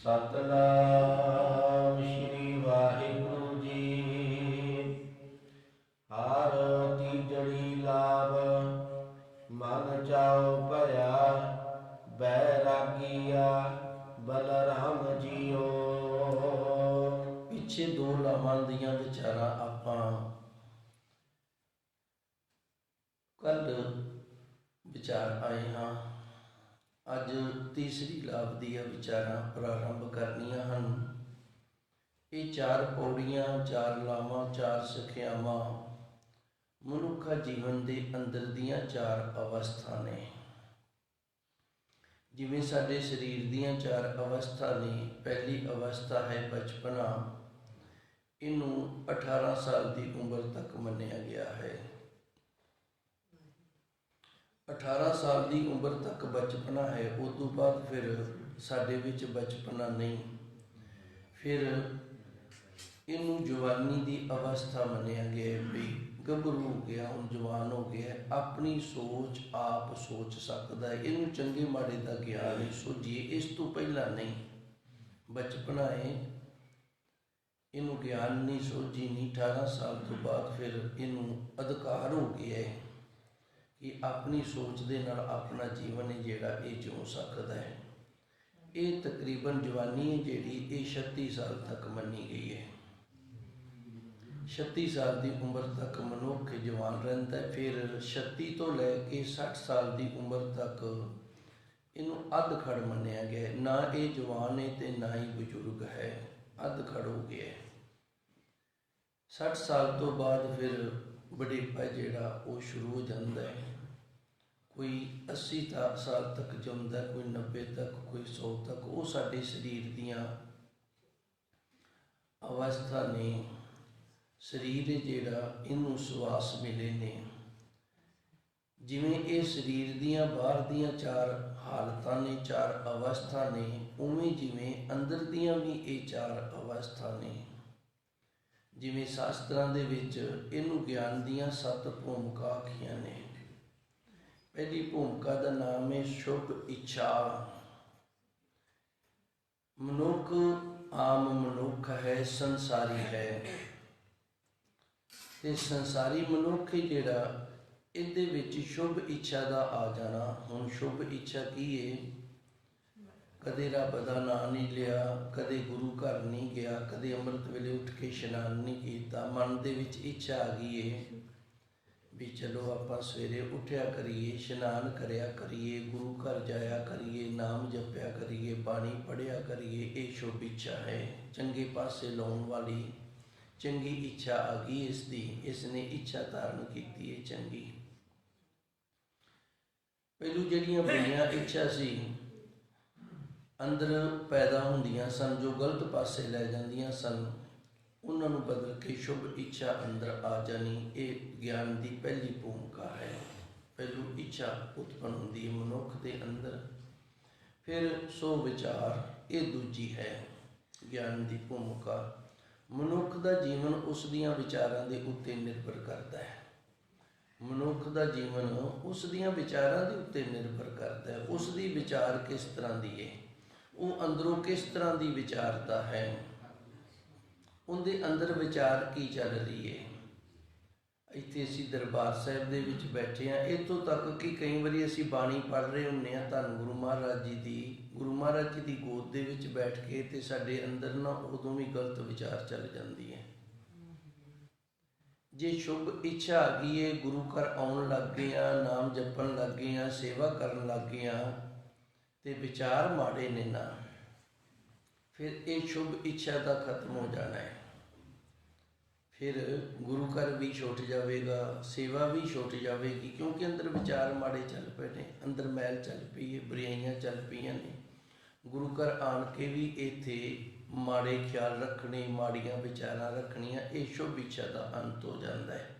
सतनाम श्री वाहिगुरु जी। हार तीजड़ी लाभ मन चाओ भया, बैरागिया बलराम जियो। ਪਿੱਛੇ ਦੋ ਲਾਵਾਂ ਦੀਆਂ ਵਿਚਾਰਾਂ ਆਪਾਂ ਕੱਲ ਵਿਚਾਰ ਆਏ ਹਾਂ। ਅੱਜ ਤੀਸਰੀ ਲਾਭ ਦੀਆਂ ਵਿਚਾਰਾਂ ਪ੍ਰਾਰੰਭ ਕਰਨੀਆਂ ਹਨ। ਇਹ 4 ਪੌੜੀਆਂ, 4 ਲਾਵਾਂ, 4 ਸਿੱਖਿਆਵਾਂ ਮਨੁੱਖਾ ਜੀਵਨ ਦੇ ਅੰਦਰ ਦੀਆਂ 4 ਅਵਸਥਾ ਨੇ। ਜਿਵੇਂ ਸਾਡੇ ਸਰੀਰ ਦੀਆਂ 4 ਅਵਸਥਾ ਨੇ। ਪਹਿਲੀ ਅਵਸਥਾ ਹੈ ਬਚਪਨਾ। ਇਹਨੂੰ 18 ਸਾਲ ਦੀ ਉਮਰ ਤੱਕ ਮੰਨਿਆ ਗਿਆ ਹੈ। 18 ਸਾਲ ਦੀ ਉਮਰ ਤੱਕ ਬਚਪਨਾ ਹੈ। ਉਸ ਤੋਂ ਬਾਅਦ ਫਿਰ ਸਾਡੇ ਵਿੱਚ ਬਚਪਨਾ ਨਹੀਂ। ਫਿਰ ਇਹਨੂੰ ਜਵਾਨੀ ਦੀ ਅਵਸਥਾ ਮੰਨਿਆ ਗਿਆ ਵੀ ਗੱਭਰੂ ਹੋ ਗਿਆ, ਹੁਣ ਜਵਾਨ ਹੋ ਗਿਆ, ਆਪਣੀ ਸੋਚ ਆਪ ਸੋਚ ਸਕਦਾ ਹੈ। ਇਹਨੂੰ ਚੰਗੇ ਮਾੜੇ ਦਾ ਗਿਆਨ ਹੈ, ਸੋਝੀਏ। ਇਸ ਤੋਂ ਪਹਿਲਾਂ ਨਹੀਂ। ਬਚਪਨਾ ਹੈ, ਇਹਨੂੰ ਗਿਆਨ ਨਹੀਂ, ਸੋਝੀ ਨਹੀਂ। 18 ਸਾਲ ਤੋਂ ਬਾਅਦ ਫਿਰ ਇਹਨੂੰ ਅਧਿਕਾਰ ਹੋ ਗਿਆ ਹੈ ਕਿ ਆਪਣੀ ਸੋਚ ਦੇ ਨਾਲ ਆਪਣਾ ਜੀਵਨ ਹੈ ਜਿਹੜਾ ਇਹ ਜਿਉ ਸਕਦਾ ਹੈ। ਇਹ ਤਕਰੀਬਨ ਜਵਾਨੀ ਹੈ ਜਿਹੜੀ ਇਹ 36 ਸਾਲ ਤੱਕ ਮੰਨੀ ਗਈ ਹੈ। 36 ਸਾਲ ਦੀ ਉਮਰ ਤੱਕ ਮਨੁੱਖ ਜਵਾਨ ਰਹਿੰਦਾ ਹੈ। ਫਿਰ 36 ਤੋਂ ਲੈ ਕੇ 60 ਸਾਲ ਦੀ ਉਮਰ ਤੱਕ ਇਹਨੂੰ ਅੱਧ-ਖੜ ਮੰਨਿਆ ਗਿਆ ਹੈ। ਨਾ ਇਹ ਜਵਾਨ ਹੈ ਤੇ ਨਾ ਹੀ ਬਜ਼ੁਰਗ ਹੈ, ਅੱਧ-ਖੜ ਹੋ ਗਿਆ ਹੈ। 60 ਸਾਲ ਤੋਂ ਬਾਅਦ ਫਿਰ ਬੁਢੇਪਾ ਜਿਹੜਾ ਉਹ ਸ਼ੁਰੂ ਹੋ ਜਾਂਦਾ ਹੈ। ਕੋਈ 80 ਸਾਲ ਤੱਕ ਜਿਉਂਦਾ, ਕੋਈ 90 ਤੱਕ, ਕੋਈ 100 ਤੱਕ। ਉਹ ਸਾਡੇ ਸਰੀਰ ਦੀਆਂ ਅਵਸਥਾ ਨੇ। ਸਰੀਰ ਜਿਹੜਾ ਇਹਨੂੰ ਸਵਾਸ ਮਿਲੇ ਨੇ। ਜਿਵੇਂ ਇਹ ਸਰੀਰ ਦੀਆਂ ਬਾਹਰ ਦੀਆਂ 4 ਹਾਲਤਾਂ ਨੇ, 4 ਅਵਸਥਾ ਨੇ, ਉਵੇਂ ਜਿਵੇਂ ਅੰਦਰ ਦੀਆਂ ਵੀ ਇਹ 4 ਅਵਸਥਾ ਨੇ। ਜਿਵੇਂ ਸ਼ਾਸਤਰਾਂ ਦੇ ਵਿੱਚ ਇਹਨੂੰ ਗਿਆਨ ਦੀਆਂ 7 ਭੂਮਿਕਾ ਆਖੀਆਂ ਨੇ। ਪਹਿਲੀ ਭੂਮਿਕਾ ਦਾ ਨਾਮ ਹੈ ਸ਼ੁਭ ਇੱਛਾ। ਮਨੁੱਖ ਆਮ ਮਨੁੱਖ ਹੈ, ਸੰਸਾਰੀ ਹੈ। ਤੇ ਸੰਸਾਰੀ ਮਨੁੱਖ ਜਿਹੜਾ ਇਹਦੇ ਵਿੱਚ ਸ਼ੁਭ ਇੱਛਾ ਦਾ ਆ ਜਾਣਾ। ਹੁਣ ਸ਼ੁਭ ਇੱਛਾ ਕੀ ਹੈ? ਕਦੇ ਰੱਬ ਦਾ ਨਾਂ ਨਹੀਂ ਲਿਆ, ਕਦੇ ਗੁਰੂ ਘਰ ਨਹੀਂ ਗਿਆ, ਕਦੇ ਅੰਮ੍ਰਿਤ ਵੇਲੇ ਉੱਠ ਕੇ ਇਸ਼ਨਾਨ ਨਹੀਂ ਕੀਤਾ। ਮਨ ਦੇ ਵਿੱਚ ਇੱਛਾ ਆ ਗਈ ਹੈ ਵੀ ਚਲੋ ਆਪਾਂ ਸਵੇਰੇ ਉੱਠਿਆ ਕਰੀਏ, ਇਸ਼ਨਾਨ ਕਰਿਆ ਕਰੀਏ, ਗੁਰੂ ਘਰ ਜਾਇਆ ਕਰੀਏ, ਨਾਮ ਜਪਿਆ ਕਰੀਏ, ਬਾਣੀ ਪੜ੍ਹਿਆ ਕਰੀਏ। ਇਹ ਸ਼ੁਭ ਇੱਛਾ ਹੈ, ਚੰਗੇ ਪਾਸੇ ਲਾਉਣ ਵਾਲੀ ਚੰਗੀ ਇੱਛਾ ਆ ਗਈ ਇਸ ਦੀ। ਇਸ ਨੇ ਇੱਛਾ ਧਾਰਨ ਕੀਤੀ ਹੈ ਚੰਗੀ। ਪਹਿਲੂ ਜਿਹੜੀਆਂ ਬੁਰੀਆਂ ਇੱਛਾ ਸੀ ਅੰਦਰ ਪੈਦਾ ਹੁੰਦੀਆਂ ਸਨ, ਜੋ ਗਲਤ ਪਾਸੇ ਲੈ ਜਾਂਦੀਆਂ ਸਨ, ਉਹਨਾਂ ਨੂੰ ਬਦਲ ਕੇ ਸ਼ੁਭ ਇੱਛਾ ਅੰਦਰ ਆ ਜਾਣੀ। ਇਹ ਗਿਆਨ ਦੀ ਪਹਿਲੀ ਭੂਮਿਕਾ ਹੈ। ਪਹਿਲੂ ਇੱਛਾ ਉਤਪੰਨ ਹੁੰਦੀ ਹੈ ਮਨੁੱਖ ਦੇ ਅੰਦਰ। ਫਿਰ ਸੋ ਵਿਚਾਰ, ਇਹ ਦੂਜੀ ਹੈ ਗਿਆਨ ਦੀ ਭੂਮਿਕਾ। ਮਨੁੱਖ ਦਾ ਜੀਵਨ ਉਸ ਦੀਆਂ ਵਿਚਾਰਾਂ ਦੇ ਉੱਤੇ ਨਿਰਭਰ ਕਰਦਾ ਹੈ। ਮਨੁੱਖ ਦਾ ਜੀਵਨ ਉਸ ਦੀਆਂ ਵਿਚਾਰਾਂ ਦੇ ਉੱਤੇ ਨਿਰਭਰ ਕਰਦਾ ਹੈ। ਉਸ ਦੀ ਵਿਚਾਰ ਕਿਸ ਤਰ੍ਹਾਂ ਦੀ ਹੈ, ਉਹ ਅੰਦਰੋਂ ਕਿਸ ਤਰ੍ਹਾਂ ਦੀ ਵਿਚਾਰਦਾ ਹੈ, ਉਹਦੇ ਅੰਦਰ ਵਿਚਾਰ ਕੀ ਚੱਲ ਰਹੀ ਹੈ। ਇੱਥੇ ਅਸੀਂ ਦਰਬਾਰ ਸਾਹਿਬ ਦੇ ਵਿੱਚ ਬੈਠੇ ਹਾਂ। ਇੱਥੋਂ ਤੱਕ ਕਿ ਕਈ ਵਾਰੀ ਅਸੀਂ ਬਾਣੀ ਪੜ੍ਹ ਰਹੇ ਹੁੰਦੇ ਹਾਂ ਧੰਨ ਗੁਰੂ ਮਹਾਰਾਜ ਜੀ ਦੀ, ਗੁਰੂ ਮਹਾਰਾਜ ਜੀ ਦੀ ਗੋਦ ਦੇ ਵਿੱਚ ਬੈਠ ਕੇ, ਤੇ ਸਾਡੇ ਅੰਦਰ ਨਾ ਉਦੋਂ ਵੀ ਗਲਤ ਵਿਚਾਰ ਚੱਲ ਜਾਂਦੀ ਹੈ। ਜੇ ਸ਼ੁਭ ਇੱਛਾ ਆ ਗਈ ਹੈ, ਗੁਰੂ ਘਰ ਆਉਣ ਲੱਗ ਗਏ ਹਾਂ, ਨਾਮ ਜਪਣ ਲੱਗ ਗਏ ਹਾਂ, ਸੇਵਾ ਕਰਨ ਲੱਗ ਗਏ ਹਾਂ, ਤੇ ਵਿਚਾਰ ਮਾੜੇ ਨੇ ਨਾ, ਫਿਰ ਇਹ ਸ਼ੁਭ ਇੱਛਾ ਦਾ ਖਤਮ ਹੋ ਜਾਣਾ ਹੈ। ਫਿਰ ਗੁਰੂ ਘਰ ਵੀ ਛੁੱਟ ਜਾਵੇਗਾ, ਸੇਵਾ ਵੀ ਛੁੱਟ ਜਾਵੇਗੀ, ਕਿਉਂਕਿ ਅੰਦਰ ਵਿਚਾਰ ਮਾੜੇ ਚੱਲ ਪਏ ਨੇ, ਅੰਦਰ ਮੈਲ ਚੱਲ ਪਈ ਹੈ, ਬੁਰਾਈਆਂ ਚੱਲ ਪਈਆਂ ਨੇ। ਗੁਰੂ ਘਰ ਆਣ ਕੇ ਵੀ ਇੱਥੇ ਮਾੜੇ ਖਿਆਲ ਰੱਖਣੇ, ਮਾੜੀਆਂ ਵਿਚਾਰਾਂ ਰੱਖਣੀਆਂ, ਇਹ ਸ਼ੁਭ ਇੱਛਾ ਦਾ ਅੰਤ ਹੋ ਜਾਂਦਾ ਹੈ।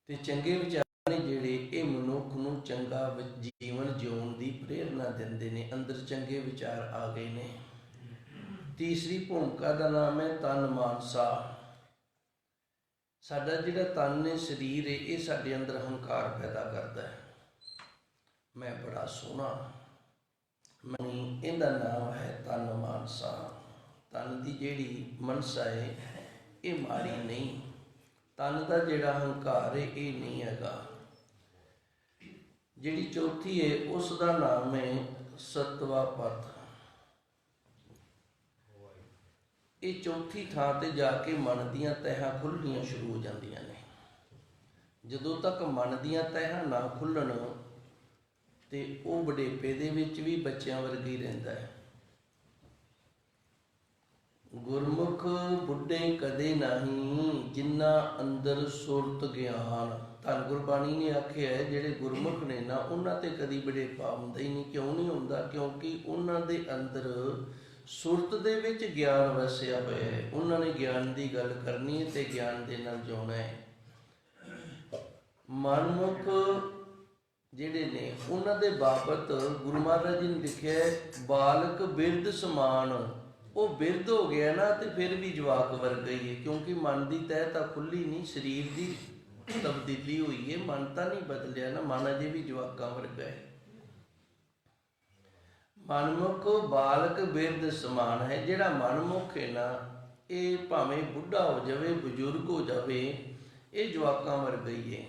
ਤੇ ਚੰਗੇ ਵਿਚਾਰ ਨੇ ਜਿਹੜੇ, ਇਹ ਮਨੁੱਖ ਨੂੰ ਚੰਗਾ ਜੀਵਨ ਜਿਉਣ ਦੀ ਪ੍ਰੇਰਨਾ ਦਿੰਦੇ ਨੇ। ਅੰਦਰ ਚੰਗੇ ਵਿਚਾਰ ਆ ਗਏ ਨੇ। ਤੀਸਰੀ ਭੂਮਿਕਾ ਦਾ ਨਾਮ ਹੈ ਤਨ ਮਾਨਸਾ। ਸਾਡਾ ਜਿਹੜਾ ਤਨ ਹੈ, ਸਰੀਰ ਹੈ, ਇਹ ਸਾਡੇ ਅੰਦਰ ਹੰਕਾਰ ਪੈਦਾ ਕਰਦਾ ਹੈ। ਮੈਂ ਬੜਾ ਸੋਹਣਾ, ਇਹਦਾ ਨਾਮ ਹੈ ਤਨ ਮਾਨਸਾ। ਤਨ ਦੀ ਜਿਹੜੀ ਮਨਸਾ ਹੈ ਇਹ ਮਾੜੀ ਨਹੀਂ, ਤਨ ਦਾ ਜਿਹੜਾ ਹੰਕਾਰ ਹੈ ਇਹ ਨਹੀਂ ਹੈਗਾ। ਜਿਹੜੀ ਚੌਥੀ ਹੈ ਉਸ ਦਾ ਨਾਮ ਹੈ ਸਤਵਾ ਪਥ। ਇਹ ਚੌਥੀ ਥਾਂ ਤੇ ਜਾ ਕੇ ਮਨ ਦੀਆਂ ਤਹਿਆਂ ਖੁੱਲ੍ਹਣੀਆਂ ਸ਼ੁਰੂ ਹੋ ਜਾਂਦੀਆਂ ਨੇ। ਜਦੋਂ ਤੱਕ ਮਨ ਦੀਆਂ ਤਹਿਆਂ ਨਾ ਖੁੱਲ੍ਹਣ ਤੇ ਉਹ ਬੁਢੇਪੇ ਦੇ ਵਿੱਚ ਵੀ ਬੱਚਿਆਂ ਵਰਗਾ ਹੀ ਰਹਿੰਦਾ ਹੈ। ਗੁਰਮੁਖ ਬੁੱਢੇ ਕਦੇ ਨਹੀਂ, ਜਿਨ੍ਹਾਂ ਅੰਦਰ ਸੁਰਤ ਗਿਆਨ। ਧੰਨ ਗੁਰਬਾਣੀ ਨੇ ਆਖਿਆ ਹੈ ਜਿਹੜੇ ਗੁਰਮੁਖ ਨੇ ਨਾ ਉਹਨਾਂ ਤੇ ਕਦੀ ਬੁਢੇਪਾ ਹੁੰਦਾ ਹੀ ਨਹੀਂ। ਕਿਉਂ ਨਹੀਂ ਹੁੰਦਾ? ਕਿਉਂਕਿ ਉਹਨਾਂ ਦੇ ਅੰਦਰ ਸੁਰਤ ਦੇ ਵਿੱਚ ਗਿਆਨ ਵਸਿਆ ਹੋਇਆ ਹੈ। ਉਹਨਾਂ ਨੇ ਗਿਆਨ ਦੀ ਗੱਲ ਕਰਨੀ ਹੈ ਤੇ ਗਿਆਨ ਦੇ ਨਾਲ ਜਿਉਣਾ ਹੈ। ਮਨਮੁਖ ਜਿਹੜੇ ਨੇ ਉਹਨਾਂ ਦੇ ਬਾਬਤ ਗੁਰੂ ਮਹਾਰਾਜ ਜੀ ਨੇ ਲਿਖਿਆ ਬਾਲਕ ਬਿਰਧ ਸਮਾਨ। ਉਹ ਬਿਰਧ ਹੋ ਗਿਆ ਨਾ ਤੇ ਫਿਰ ਵੀ ਜਵਾਕ ਵਰਗਾ ਹੀ ਹੈ, ਕਿਉਂਕਿ ਮਨ ਦੀ ਤਹਿ ਤਾਂ ਖੁੱਲੀ ਨਹੀਂ, ਸਰੀਰ ਦੀ ਤਬਦੀਲੀ ਹੋਈ ਹੈ, ਮਨ ਤਾਂ ਨਹੀਂ ਬਦਲਿਆ ਨਾ, ਮਨ ਅਜੇ ਵੀ ਜਵਾਕਾਂ ਵਰਗਾ ਹੈ। ਮਨਮੁਖ ਬਾਲਕ ਬਿਰਧ ਸਮਾਨ ਹੈ। ਜਿਹੜਾ ਮਨਮੁਖ ਹੈ ਨਾ ਇਹ ਭਾਵੇਂ ਬੁੱਢਾ ਹੋ ਜਾਵੇ, ਬਜ਼ੁਰਗ ਹੋ ਜਾਵੇ, ਇਹ ਜਵਾਕਾਂ ਵਰਗਾ ਹੀ ਹੈ।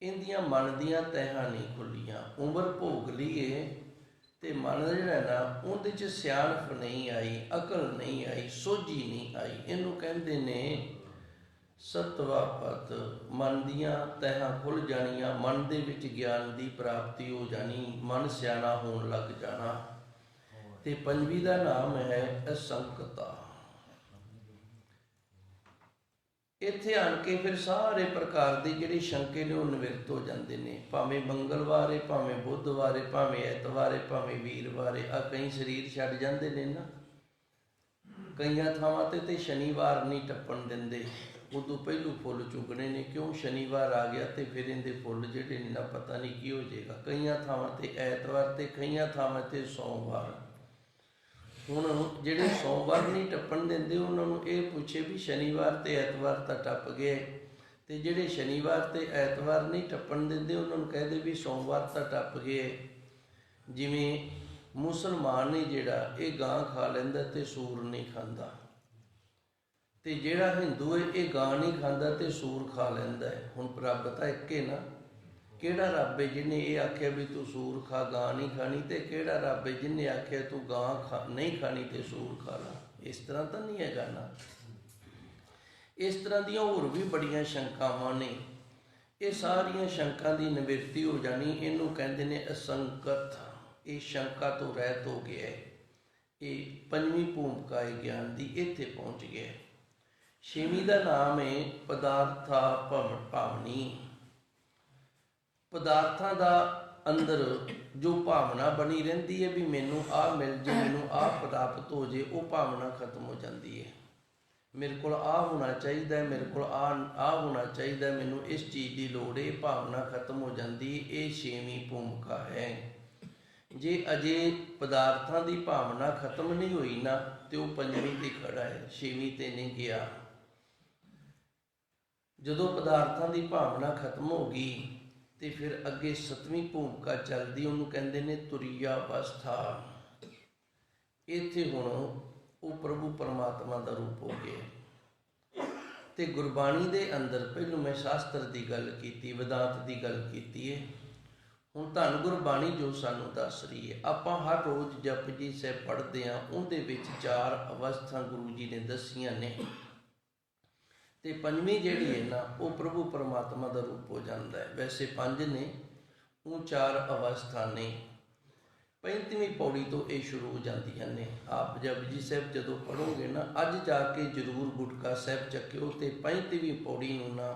ਇਹਦੀਆਂ ਮਨ ਦੀਆਂ ਤਹਿਆਂ ਨਹੀਂ ਖੁੱਲੀਆਂ। ਉਮਰ ਭੋਗ ਲਈਏ ਤੇ ਮਨ ਜਿਹੜਾ ਨਾ ਉਹਦੇ 'ਚ ਸਿਆਣਪ ਨਹੀਂ ਆਈ, ਅਕਲ ਨਹੀਂ ਆਈ, ਸੋਝੀ ਨਹੀਂ ਆਈ। ਇਹਨੂੰ ਕਹਿੰਦੇ ਨੇ ਸਤਵਾ ਪਥ। ਮਨ ਦੀਆਂ ਤਹਿਆਂ ਖੁੱਲ੍ਹ ਜਾਣੀਆਂ, ਮਨ ਦੇ ਵਿੱਚ ਗਿਆਨ ਦੀ ਪ੍ਰਾਪਤੀ ਹੋ ਜਾਣੀ, ਮਨ ਸਿਆਣਾ ਹੋਣ ਲੱਗ ਜਾਣਾ। ਤੇ ਪੰਜਵੀਂ ਦਾ ਨਾਮ ਹੈ ਅਸੰਕਤਾ। ਇੱਥੇ ਆਣ ਕੇ ਫਿਰ ਸਾਰੇ ਪ੍ਰਕਾਰ ਦੇ ਜਿਹੜੇ ਸ਼ੰਕੇ ਨੇ ਉਹ ਨਿਵਰਤ ਹੋ ਜਾਂਦੇ ਨੇ। ਭਾਵੇਂ ਮੰਗਲਵਾਰ ਹੈ, ਭਾਵੇਂ ਬੁੱਧਵਾਰ ਹੈ, ਭਾਵੇਂ ਐਤਵਾਰ ਹੈ, ਭਾਵੇਂ ਵੀਰਵਾਰ ਹੈ। ਆ ਕਈ ਸਰੀਰ ਛੱਡ ਜਾਂਦੇ ਨੇ ਨਾ, ਕਈਆਂ ਥਾਵਾਂ ਤੇ ਸ਼ਨੀਵਾਰ ਨਹੀਂ ਟੱਪਣ ਦਿੰਦੇ। ਉਦੋਂ ਪਹਿਲੋਂ ਫੁੱਲ ਚੁਗਣੇ ਨੇ। ਕਿਉਂ? ਸ਼ਨੀਵਾਰ ਆ ਗਿਆ ਤੇ ਫਿਰ ਇਹਦੇ ਫੁੱਲ ਜਿਹੜੇ ਨੇ ਨਾ ਪਤਾ ਨਹੀਂ ਕੀ ਹੋ ਜਾਏਗਾ। ਕਈਆਂ ਥਾਵਾਂ ਤੇ ਐਤਵਾਰ ਤੇ ਕਈਆਂ ਥਾਵਾਂ ਤੇ ਸੋਮਵਾਰ। ਹੁਣ ਜਿਹੜੇ ਸੋਮਵਾਰ ਨਹੀਂ ਟੱਪਣ ਦਿੰਦੇ ਉਹਨਾਂ ਨੂੰ ਇਹ ਪੁੱਛੇ ਵੀ ਸ਼ਨੀਵਾਰ ਤੇ ਐਤਵਾਰ ਤਾਂ ਟੱਪ ਗਏ, ਤੇ ਜਿਹੜੇ ਸ਼ਨੀਵਾਰ ਤੇ ਐਤਵਾਰ ਨਹੀਂ ਟੱਪਣ ਦਿੰਦੇ ਉਹਨਾਂ ਨੂੰ ਕਹਦੇ ਵੀ ਸੋਮਵਾਰ ਤਾਂ ਟੱਪ ਗਏ। ਜਿਵੇਂ ਮੁਸਲਮਾਨ ਨੇ ਜਿਹੜਾ ਇਹ ਗਾਂ ਖਾ ਲੈਂਦਾ ਤੇ ਸੂਰ ਨਹੀਂ ਖਾਂਦਾ, ਤੇ ਜਿਹੜਾ ਹਿੰਦੂ ਹੈ ਇਹ ਗਾਂ ਨਹੀਂ ਖਾਂਦਾ ਤੇ ਸੂਰ ਖਾ ਲੈਂਦਾ ਹੈ। ਹੁਣ ਰੱਬ ਤਾਂ ਇੱਕ ਹੈ ਨਾ। ਕਿਹੜਾ ਰੱਬ ਹੈ ਜਿਹਨੇ ਇਹ ਆਖਿਆ ਵੀ ਤੂੰ ਸੂਰ ਖਾ, ਗਾਂ ਨਹੀਂ ਖਾਣੀ, ਤੇ ਕਿਹੜਾ ਰੱਬ ਹੈ ਜਿਹਨੇ ਆਖਿਆ ਤੂੰ ਗਾਂ ਨਹੀਂ ਖਾਣੀ ਤੇ ਸੂਰ ਖਾ ਲਾ? ਇਸ ਤਰ੍ਹਾਂ ਤਾਂ ਨਹੀਂ ਹੈਗਾ ਨਾ। ਇਸ ਤਰ੍ਹਾਂ ਦੀਆਂ ਹੋਰ ਵੀ ਬੜੀਆਂ ਸ਼ੰਕਾਵਾਂ ਨੇ। ਇਹ ਸਾਰੀਆਂ ਸ਼ੰਕਾਂ ਦੀ ਨਿਵਰਤੀ ਹੋ ਜਾਣੀ। ਇਹਨੂੰ ਕਹਿੰਦੇ ਨੇ ਅਸੰਕਤ। ਇਹ ਸ਼ੰਕਾ ਤੋਂ ਰਹਿਤ ਹੋ ਗਿਆ ਹੈ। ਇਹ ਪੰਜਵੀਂ ਭੂਮਿਕਾ ਹੈ ਗਿਆਨ ਦੀ, ਇੱਥੇ ਪਹੁੰਚ ਗਿਆ। ਛੇਵੀਂ ਦਾ ਨਾਮ ਹੈ ਪਦਾਰਥਾ ਭਾਵਨੀ। ਪਦਾਰਥਾਂ ਦਾ ਅੰਦਰ ਜੋ ਭਾਵਨਾ ਬਣੀ ਰਹਿੰਦੀ ਹੈ ਵੀ ਮੈਨੂੰ ਆਹ ਮਿਲ ਜੇ, ਮੈਨੂੰ ਆਹ ਪ੍ਰਾਪਤ ਹੋ ਜੇ, ਉਹ ਭਾਵਨਾ ਖਤਮ ਹੋ ਜਾਂਦੀ ਹੈ। ਮੇਰੇ ਕੋਲ ਆਹ ਹੋਣਾ ਚਾਹੀਦਾ, ਮੇਰੇ ਕੋਲ ਆਹ ਹੋਣਾ ਚਾਹੀਦਾ, ਮੈਨੂੰ ਇਸ ਚੀਜ਼ ਦੀ ਲੋੜ ਹੈ, ਭਾਵਨਾ ਖਤਮ ਹੋ ਜਾਂਦੀ। ਇਹ ਛੇਵੀਂ ਭੂਮਿਕਾ ਹੈ। ਜੇ ਅਜੇ ਪਦਾਰਥਾਂ ਦੀ ਭਾਵਨਾ ਖਤਮ ਨਹੀਂ ਹੋਈ ਨਾ ਤੇ ਉਹ ਪੰਜਵੀਂ ਤੇ ਖੜਾ ਹੈ, ਛੇਵੀਂ ਤੇ ਨਹੀਂ ਗਿਆ। ਜਦੋਂ ਪਦਾਰਥਾਂ ਦੀ ਭਾਵਨਾ ਖਤਮ ਹੋ ਗਈ ਤੇ ਫਿਰ ਅੱਗੇ ਸੱਤਵੀਂ ਭੂਮਿਕਾ ਚੱਲਦੀ, ਉਹਨੂੰ ਕਹਿੰਦੇ ਨੇ ਤੁਰੀਆ ਅਵਸਥਾ। ਇੱਥੇ ਹੁਣ ਉਹ ਪ੍ਰਭੂ ਪਰਮਾਤਮਾ ਦਾ ਰੂਪ ਹੋ ਗਿਆ। ਤੇ ਗੁਰਬਾਣੀ ਦੇ ਅੰਦਰ ਪਹਿਲੋਂ ਮੈਂ ਸ਼ਾਸਤਰ ਦੀ ਗੱਲ ਕੀਤੀ, ਵਿਦਾਂਤ ਦੀ ਗੱਲ ਕੀਤੀ ਹੈ। ਹੁਣ ਧੰਨ ਗੁਰਬਾਣੀ ਜੋ ਸਾਨੂੰ ਦੱਸ ਰਹੀ ਹੈ, ਆਪਾਂ ਹਰ ਰੋਜ਼ ਜਪਜੀ ਸਾਹਿਬ ਪੜ੍ਹਦੇ ਹਾਂ, ਉਹਦੇ ਵਿੱਚ 4 ਅਵਸਥਾ ਗੁਰੂ ਜੀ ਨੇ ਦੱਸੀਆਂ ਨੇ। ਤੇ ਪੰਜਵੀਂ ਜਿਹੜੀ ਹੈ ਨਾ ਉਹ ਪ੍ਰਭੂ ਪਰਮਾਤਮਾ ਦਾ ਰੂਪ ਹੋ ਜਾਂਦਾ ਹੈ। ਵੈਸੇ 5 ਨੇ, ਉਹ 4 ਅਵਸਥਾ ਨੇ। 35ਵੀਂ ਪੌੜੀ ਤੋਂ ਇਹ ਸ਼ੁਰੂ ਹੋ ਜਾਂਦੀਆਂ ਨੇ। ਆਪ ਜਪਜੀ ਸਾਹਿਬ ਜਦੋਂ ਪੜ੍ਹੋਗੇ ਨਾ, ਅੱਜ ਜਾ ਕੇ ਜ਼ਰੂਰ ਗੁਟਕਾ ਸਾਹਿਬ ਚੱਕਿਓ ਤੇ 35ਵੀਂ ਪੌੜੀ ਨੂੰ ਨਾ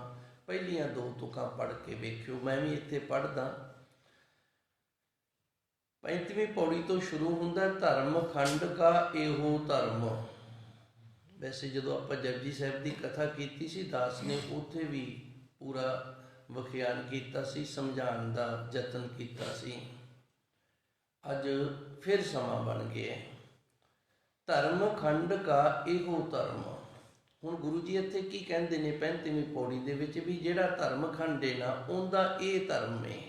ਪਹਿਲੀਆਂ 2 ਤੁਕਾਂ ਪੜ੍ਹ ਕੇ ਵੇਖਿਓ। ਮੈਂ ਵੀ ਇੱਥੇ ਪੜ੍ਹਦਾ। 35ਵੀਂ ਪੌੜੀ ਤੋਂ ਸ਼ੁਰੂ ਹੁੰਦਾ ਧਰਮ ਖੰਡ ਕਾ ਇਹੋ ਧਰਮ। ਵੈਸੇ ਜਦੋਂ ਆਪਾਂ ਜਪਜੀ ਸਾਹਿਬ ਦੀ ਕਥਾ ਕੀਤੀ ਸੀ, ਦਾਸ ਨੇ ਉੱਥੇ ਵੀ ਪੂਰਾ ਵਿਖਿਆਨ ਕੀਤਾ ਸੀ, ਸਮਝਾਉਣ ਦਾ ਯਤਨ ਕੀਤਾ ਸੀ। ਅੱਜ ਫਿਰ ਸਮਾਂ ਬਣ ਗਿਆ। ਧਰਮ ਖੰਡ ਕਾ ਇਹੋ ਧਰਮ। ਹੁਣ ਗੁਰੂ ਜੀ ਇੱਥੇ ਕੀ ਕਹਿੰਦੇ ਨੇ 35ਵੀਂ ਪੌੜੀ ਦੇ ਵਿੱਚ ਵੀ ਜਿਹੜਾ ਧਰਮ ਖੰਡ ਹੈ ਨਾ ਉਹਦਾ ਇਹ ਧਰਮ ਹੈ।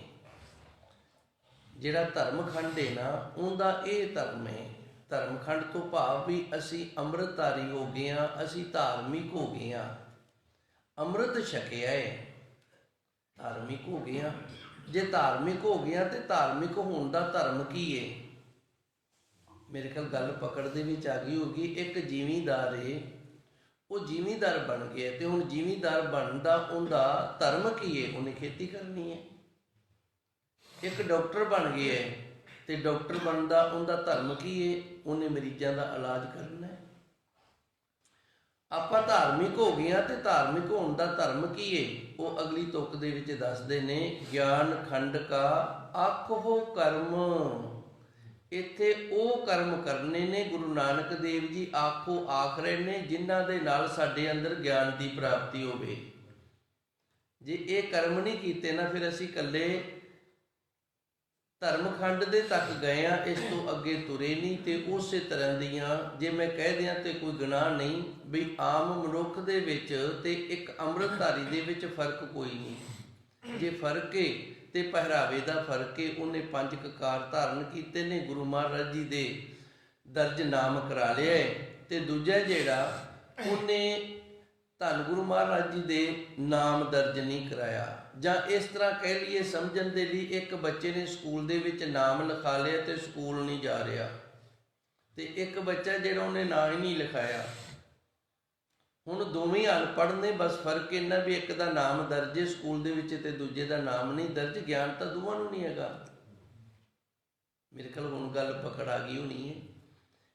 ਜਿਹੜਾ ਧਰਮ ਖੰਡ ਹੈ ਨਾ, ਉਹਦਾ ਇਹ ਧਰਮ ਹੈ। ਧਰਮ ਖੰਡ ਤੋਂ ਭਾਵ ਵੀ ਅਸੀਂ ਅੰਮ੍ਰਿਤਧਾਰੀ ਹੋ ਗਏ ਹਾਂ, ਅਸੀਂ ਧਾਰਮਿਕ ਹੋ ਗਏ ਹਾਂ, ਅੰਮ੍ਰਿਤ ਛਕਿਆ ਹੈ, ਧਾਰਮਿਕ ਹੋ ਗਏ ਹਾਂ। ਜੇ ਧਾਰਮਿਕ ਹੋ ਗਿਆ ਤੇ ਧਾਰਮਿਕ ਹੋਣ ਦਾ ਧਰਮ ਕੀ ਹੈ? ਮੇਰੇ ਖਿਆਲ ਗੱਲ ਪਕੜ ਦੇ ਵਿੱਚ ਆ ਗਈ ਹੋਗੀ। ਇੱਕ ਜ਼ਿਮੀਂਦਾਰ ਏ, ਉਹ ਜ਼ਿਮੀਂਦਾਰ ਬਣ ਗਿਆ ਤੇ ਹੁਣ ਜ਼ਿਮੀਂਦਾਰ ਬਣਨ ਦਾ ਉਹਦਾ ਧਰਮ ਕੀ ਹੈ? ਉਹਨੇ ਖੇਤੀ ਕਰਨੀ ਹੈ। ਇੱਕ ਡਾਕਟਰ ਬਣ ਗਿਆ ਤੇ ਡਾਕਟਰ ਬਣਨ ਦਾ ਉਹਦਾ ਧਰਮ ਕੀ ਹੈ? ਉਹਨੇ ਮਰੀਜ਼ਾਂ ਦਾ ਇਲਾਜ ਕਰਨਾ ਹੈ। ਆਪਾਂ ਧਾਰਮਿਕ ਹੋ ਗਏ ਹਾਂ ਤੇ ਧਾਰਮਿਕ ਹੋਣ ਦਾ ਧਰਮ ਕੀ ਹੈ? ਉਹ ਅਗਲੀ ਤੁਕ ਦੇ ਵਿੱਚ ਦੱਸਦੇ ਨੇ, ਗਿਆਨ ਖੰਡ ਕਾ ਆਖੋ ਕਰਮ। ਇੱਥੇ ਉਹ ਕਰਮ ਕਰਨੇ ਨੇ, ਗੁਰੂ ਨਾਨਕ ਦੇਵ ਜੀ ਆਖੋ ਆਖ ਰਹੇ ਨੇ, ਜਿਨ੍ਹਾਂ ਦੇ ਨਾਲ ਸਾਡੇ ਅੰਦਰ ਗਿਆਨ ਦੀ ਪ੍ਰਾਪਤੀ ਹੋਵੇ। ਜੇ ਇਹ ਕਰਮ ਨਹੀਂ ਕੀਤੇ ਨਾ, ਫਿਰ ਅਸੀਂ ਇਕੱਲੇ ਧਰਮ ਖੰਡ ਦੇ ਤੱਕ ਗਏ ਆ, ਇਸ ਤੋਂ ਅੱਗੇ ਤੁਰੇ ਨਹੀਂ। ਤੇ ਉਸੇ ਤਰ੍ਹਾਂ ਦੀਆਂ, ਜੇ ਮੈਂ ਕਹਿ ਦਿਆਂ ਤੇ ਕੋਈ ਗੁਨਾਹ ਨਹੀਂ, ਵੀ ਆਮ ਮਨੁੱਖ ਦੇ ਵਿੱਚ ਤੇ ਇੱਕ ਅੰਮ੍ਰਿਤਧਾਰੀ ਦੇ ਵਿੱਚ ਫਰਕ ਕੋਈ ਨਹੀਂ। ਜੇ ਫਰਕ ਹੈ ਤੇ ਪਹਿਰਾਵੇ ਦਾ ਫਰਕ ਹੈ। ਉਹਨੇ 5 ਕਕਾਰ ਧਾਰਨ ਕੀਤੇ ਨੇ, ਗੁਰੂ ਮਹਾਰਾਜ ਜੀ ਦੇ ਦਰਜ ਨਾਮ ਕਰਾ ਲਿਆ ਹੈ। ਤੇ ਦੂਜਾ ਜਿਹੜਾ, ਉਹਨੇ ਧੰਨ ਗੁਰੂ ਮਹਾਰਾਜ ਜੀ ਦੇ ਨਾਮ ਦਰਜ ਨਹੀਂ ਕਰਾਇਆ। ਜਾਂ ਇਸ ਤਰ੍ਹਾਂ ਕਹਿ ਲਈਏ ਸਮਝਣ ਦੇ ਲਈ, ਇੱਕ ਬੱਚੇ ਨੇ ਸਕੂਲ ਦੇ ਵਿੱਚ ਨਾਮ ਲਿਖਾ ਲਿਆ ਤੇ ਸਕੂਲ ਨਹੀਂ ਜਾ ਰਿਹਾ, ਤੇ ਇੱਕ ਬੱਚਾ ਜਿਹੜਾ ਉਹਨੇ ਨਾਂ ਹੀ ਨਹੀਂ ਲਿਖਾਇਆ। ਹੁਣ ਦੋਵੇਂ ਅਨਪੜ੍ਹ ਨੇ, ਬਸ ਫਰਕ ਇੰਨਾ ਵੀ ਇੱਕ ਦਾ ਨਾਮ ਦਰਜ ਹੈ ਸਕੂਲ ਦੇ ਵਿੱਚ ਤੇ ਦੂਜੇ ਦਾ ਨਾਮ ਨਹੀਂ ਦਰਜ। ਗਿਆਨ ਤਾਂ ਦੋਵਾਂ ਨੂੰ ਨਹੀਂ ਹੈਗਾ। ਮੇਰੇ ਖਿਆਲ ਹੁਣ ਗੱਲ ਪਕੜ ਆ ਗਈ ਹੋਣੀ ਹੈ।